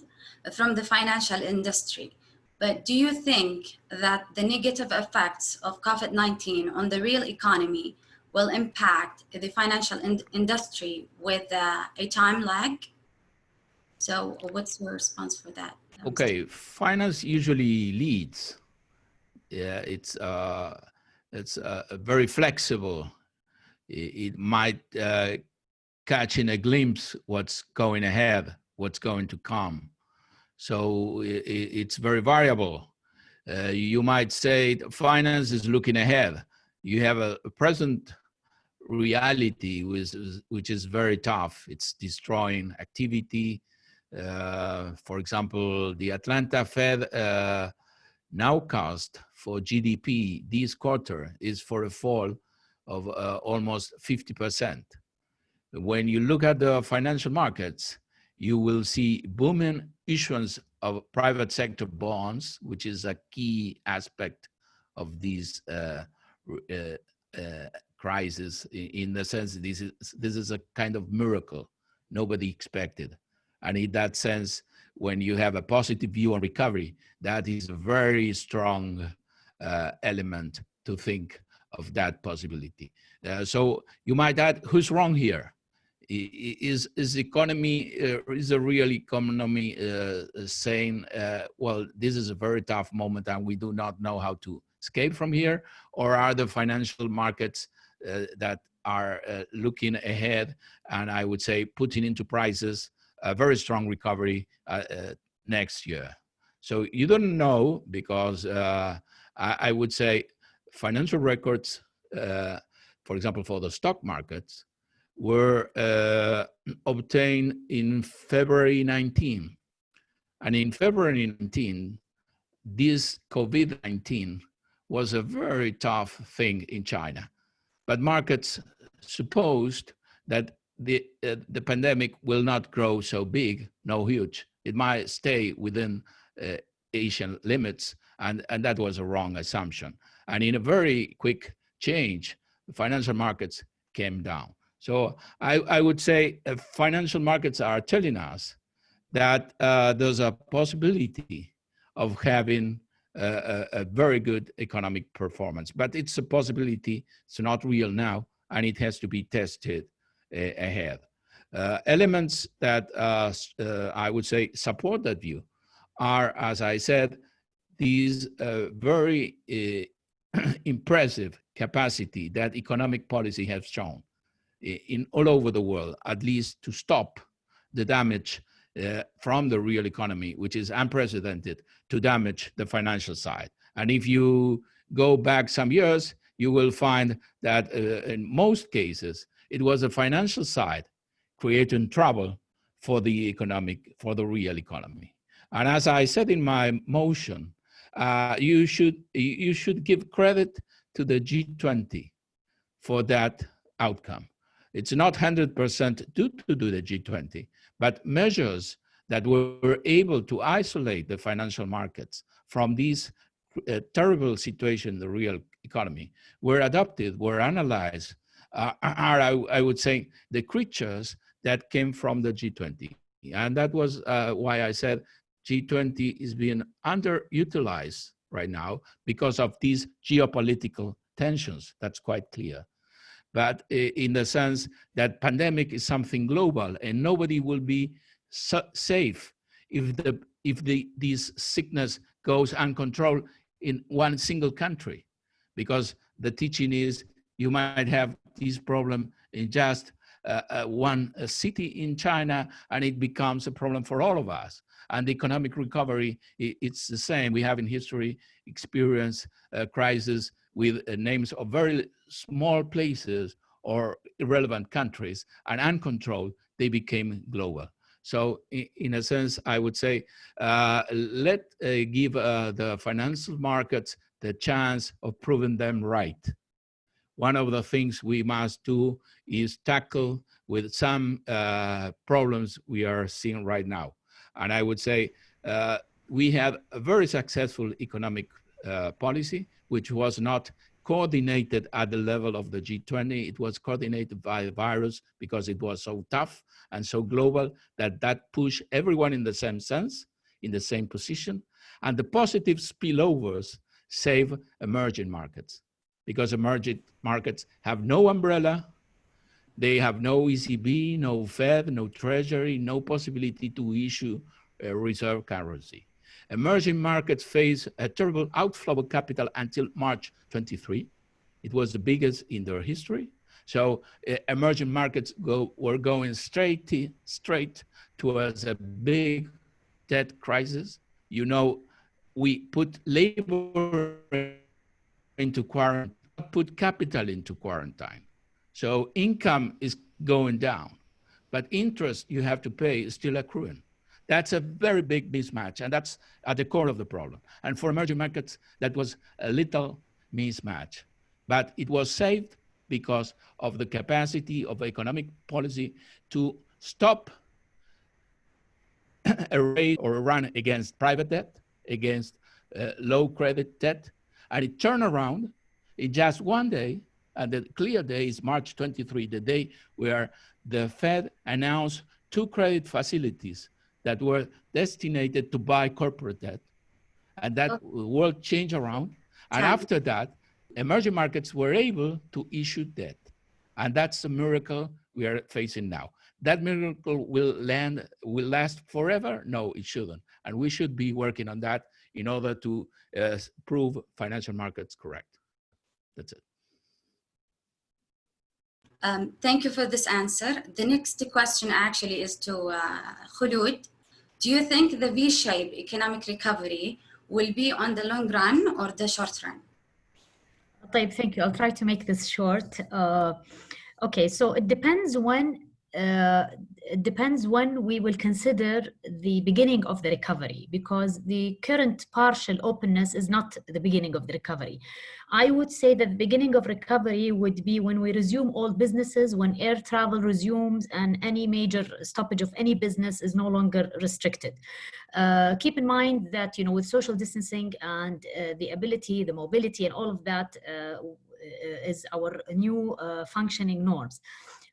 from the financial industry. But do you think that the negative effects of COVID-19 on the real economy will impact the financial industry with a time lag? So what's your response for that? Okay, finance usually leads. Yeah, it's very flexible. It might catching a glimpse what's going ahead, what's going to come. So it's very variable. You might say finance is looking ahead. You have a present reality which is very tough. It's destroying activity. For example, the Atlanta Fed nowcast for GDP this quarter is for a fall of almost 50%. When you look at the financial markets, you will see booming issuance of private sector bonds, which is a key aspect of these crisis, in the sense this is a kind of miracle nobody expected. And in that sense, when you have a positive view on recovery, that is a very strong element to think of that possibility. So you might add, who's wrong here? Is economy, is a real economy saying, well, this is a very tough moment and we do not know how to escape from here? Or are the financial markets that are looking ahead and I would say putting into prices a very strong recovery next year? So you don't know, because I would say financial records, for example, for the stock markets, were obtained in February 19. And in February 19, this COVID-19 was a very tough thing in China. But markets supposed that the pandemic will not grow so big, no huge. It might stay within Asian limits, and that was a wrong assumption. And in a very quick change, the financial markets came down. So I would say financial markets are telling us that there's a possibility of having a very good economic performance, but it's a possibility. It's not real now, and it has to be tested ahead. Elements that I would say support that view are, as I said, these very impressive capacity that economic policy has shown in all over the world, at least to stop the damage from the real economy, which is unprecedented, to damage the financial side. And if you go back some years, you will find that in most cases, it was the financial side creating trouble for the real economy. And as I said in my motion, you should give credit to the G20 for that outcome. It's not 100% due to the G20, but measures that were able to isolate the financial markets from these terrible situation in the real economy were adopted, were analyzed, are, I would say, the creatures that came from the G20. And that was why I said G20 is being underutilized right now because of these geopolitical tensions. That's quite clear. But in the sense that pandemic is something global, and nobody will be safe if this sickness goes uncontrolled in one single country, because the teaching is you might have this problem in just one city in China, and it becomes a problem for all of us. And the economic recovery, it's the same. We have in history experienced crisis with names of very small places or irrelevant countries, and uncontrolled, they became global. So in a sense, I would say, let's give the financial markets the chance of proving them right. One of the things we must do is tackle with some problems we are seeing right now. And I would say we had a very successful economic policy, which was not coordinated at the level of the G20. It was coordinated by the virus because it was so tough and so global that pushed everyone in the same sense, in the same position. And the positive spillovers save emerging markets, because emerging markets have no umbrella. They have no ECB, no Fed, no Treasury, no possibility to issue a reserve currency. Emerging markets face a terrible outflow of capital until March 23. It was the biggest in their history. So emerging markets were going straight towards a big debt crisis. You know, we put labor into quarantine, put capital into quarantine. So income is going down, but interest you have to pay is still accruing. That's a very big mismatch, and that's at the core of the problem. And for emerging markets, that was a little mismatch, but it was saved because of the capacity of economic policy to stop a race or a run against private debt, against low credit debt, and it turned around in just one day, and the clear day is March 23, the day where the Fed announced 2 credit facilities that were destined to buy corporate debt, and that world changed around. And after that, emerging markets were able to issue debt. And that's the miracle we are facing now. That miracle will last forever? No, it shouldn't. And we should be working on that in order to prove financial markets correct. That's it. Thank you for this answer. The next question actually is to Khulud. Do you think the V-shaped economic recovery will be on the long run or the short run? Thank you. I'll try to make this short. Okay, so it depends when we will consider the beginning of the recovery, because the current partial openness is not the beginning of the recovery. I would say that the beginning of recovery would be when we resume all businesses, when air travel resumes and any major stoppage of any business is no longer restricted. Keep in mind that, you know, with social distancing and the ability, the mobility and all of that is our new functioning norms.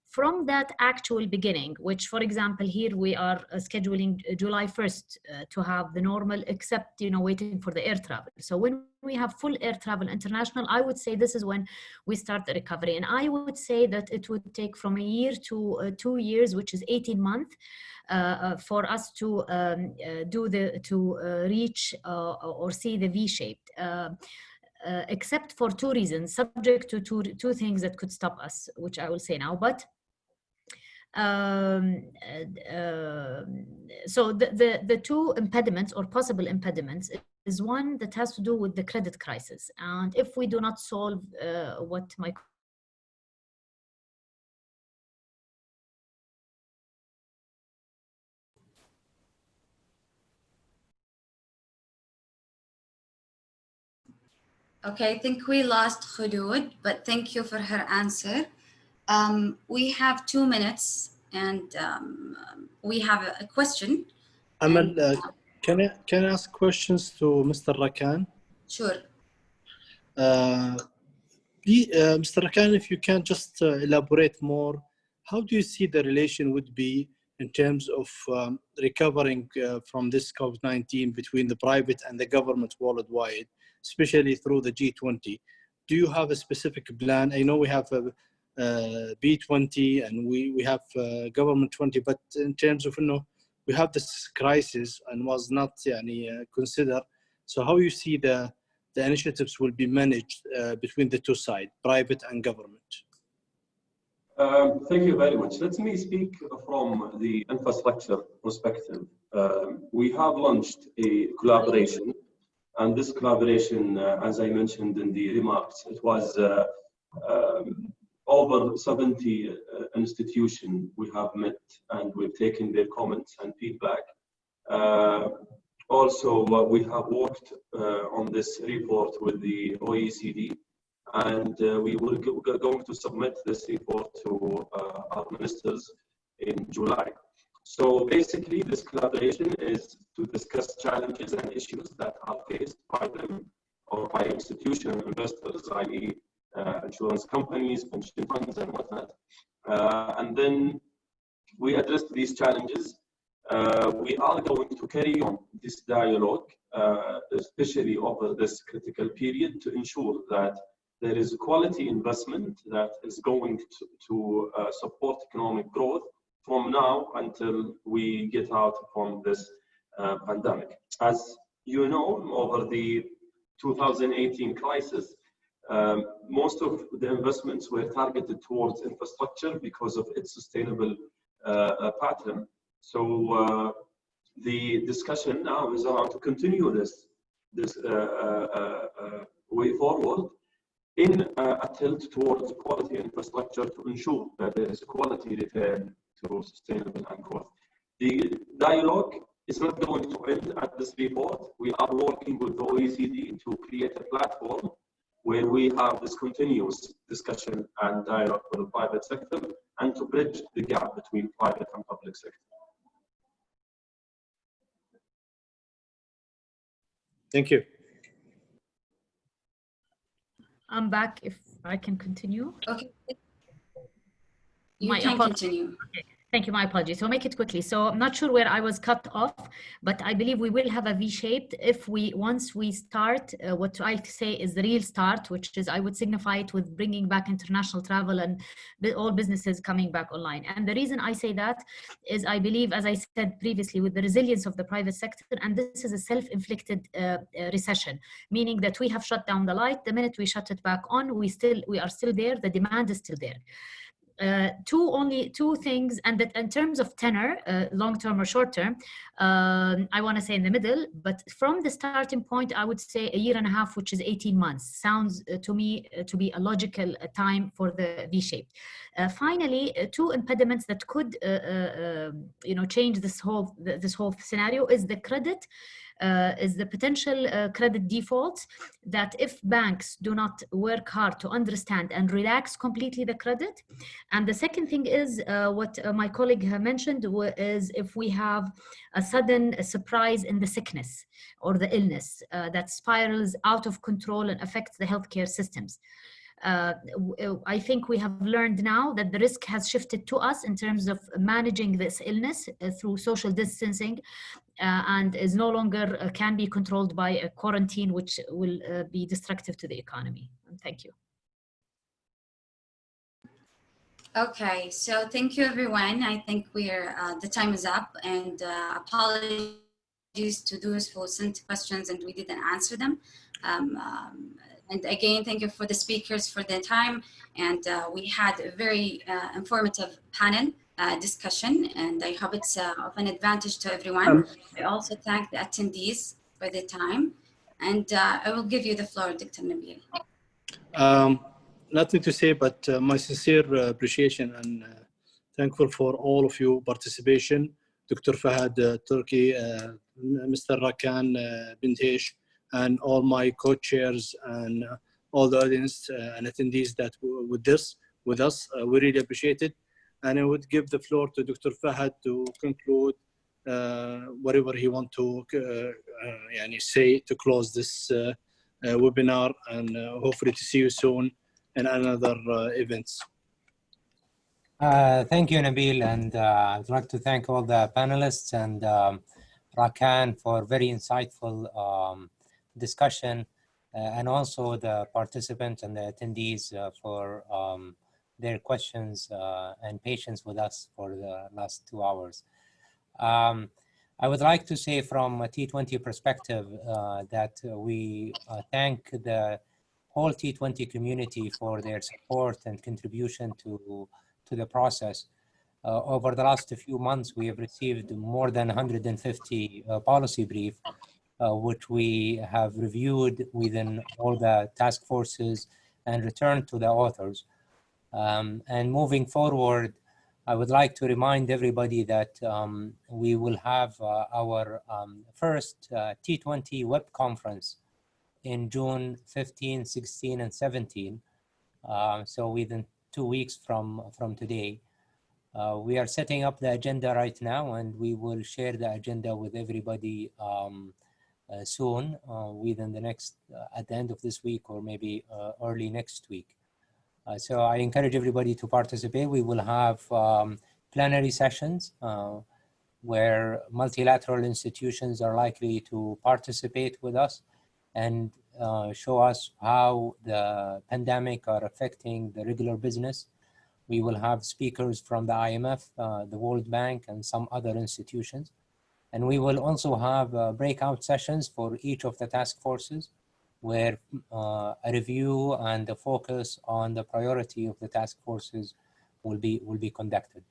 From that actual beginning, which, for example, here we are scheduling July 1st to have the normal, except, you know, waiting for the air travel. So when we have full air travel international, I would say this is when we start the recovery. And I would say that it would take from a year to 2 years, which is 18 months, for us to reach or see the V-shaped. Except for 2 reasons, subject to two things that could stop us, which I will say now. But so the 2 impediments or possible impediments is one that has to do with the credit crisis. And if we do not solve what my Okay, I think we lost Khulud, but thank you for her answer. We have 2 minutes and we have a question. Amal, can I ask questions to Mr. Rakan? Sure. Mr. Rakan, if you can just elaborate more, how do you see the relation would be in terms of recovering from this COVID-19 between the private and the government worldwide, especially through the G20? Do you have a specific plan? I know we have a B20 and we have government 20, but in terms of, you know, we have this crisis and was not considered. So how you see the initiatives will be managed between the 2 sides, private and government? Thank you very much. Let me speak from the infrastructure perspective. We have launched a collaboration, and this collaboration, as I mentioned in the remarks, it was over 70 institutions we have met, and we've taken their comments and feedback. Also, we have worked on this report with the OECD, and we were going to submit this report to our ministers in July. So basically, this collaboration is to discuss challenges and issues that are faced by them or by institutional investors, i.e. Insurance companies, pension funds, and whatnot. And then we addressed these challenges. We are going to carry on this dialogue, especially over this critical period, to ensure that there is quality investment that is going to support economic growth from now until we get out from this pandemic. As you know, over the 2018 crisis, Most of the investments were targeted towards infrastructure because of its sustainable pattern. So the discussion now is around to continue this way forward in a tilt towards quality infrastructure to ensure that there is quality return to sustainable and growth. The dialogue is not going to end at this report. We are working with the OECD to create a platform where we have this continuous discussion and dialogue with the private sector and to bridge the gap between private and public sector. Thank you. I'm back if I can continue. Okay. You can continue. Okay. Thank you, my apologies. So I'll make it quickly. So I'm not sure where I was cut off, but I believe we will have a V-shaped if once we start what I say is the real start, which is I would signify it with bringing back international travel and all businesses coming back online. And the reason I say that is I believe, as I said previously, with the resilience of the private sector, and this is a self-inflicted recession, meaning that we have shut down the light. The minute we shut it back on, we are still there. The demand is still there. Only two things, and that in terms of tenor, long-term or short-term, I want to say in the middle, but from the starting point, I would say a year and a half, which is 18 months, sounds to me to be a logical time for the V-shape. Finally, two impediments that could, change this whole scenario is the credit. Is the potential credit defaults, that if banks do not work hard to understand and relax completely the credit. And the second thing is what my colleague mentioned is if we have a sudden surprise in the sickness or the illness that spirals out of control and affects the healthcare systems. I think we have learned now that the risk has shifted to us in terms of managing this illness through social distancing and is no longer can be controlled by a quarantine, which will be destructive to the economy. Thank you. Okay, so thank you everyone. I think the time is up, and apologies to those who sent questions and we didn't answer them. And again, thank you for the speakers for their time. And we had a very informative panel discussion, and I hope it's of an advantage to everyone. I also thank the attendees for their time. And I will give you the floor, Dr. Nabil. Nothing to say, but my sincere appreciation and thankful for all of your participation. Dr. Fahad Turki, Mr. Rakan Bintesh, and all my co-chairs and all the audience and attendees that were with us. We really appreciate it. And I would give the floor to Dr. Fahad to conclude whatever he wants to say to close this webinar, and hopefully to see you soon in another events. Thank you, Nabil, and I'd like to thank all the panelists and Rakan for very insightful discussion, and also the participants and the attendees for their questions and patience with us for the last 2 hours. I would like to say from a T20 perspective that we thank the whole T20 community for their support and contribution to the process. Over the last few months, we have received more than 150 policy briefs, which we have reviewed within all the task forces and returned to the authors. And moving forward, I would like to remind everybody that we will have our first T20 web conference in June 15, 16, and 17. So within 2 weeks from today. We are setting up the agenda right now, and we will share the agenda with everybody soon, within the next, at the end of this week or maybe early next week. So I encourage everybody to participate. We will have plenary sessions where multilateral institutions are likely to participate with us and show us how the pandemic are affecting the regular business. We will have speakers from the IMF, the World Bank, and some other institutions. And we will also have breakout sessions for each of the task forces where a review and the focus on the priority of the task forces will be conducted.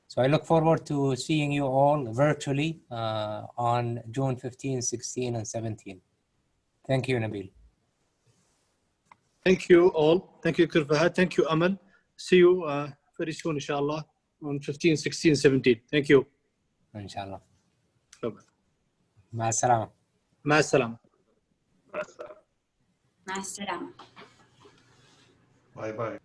So I look forward to seeing you all virtually on June 15, 16, and 17. Thank you, Nabil. Thank you all. Thank you, Dr. Fahad. Thank you, Amal. See you very soon, inshallah, on 15, 16, 17. Thank you. Inshallah. Bye-bye. مع السلامة. مع السلامة. مع السلامة. Bye bye.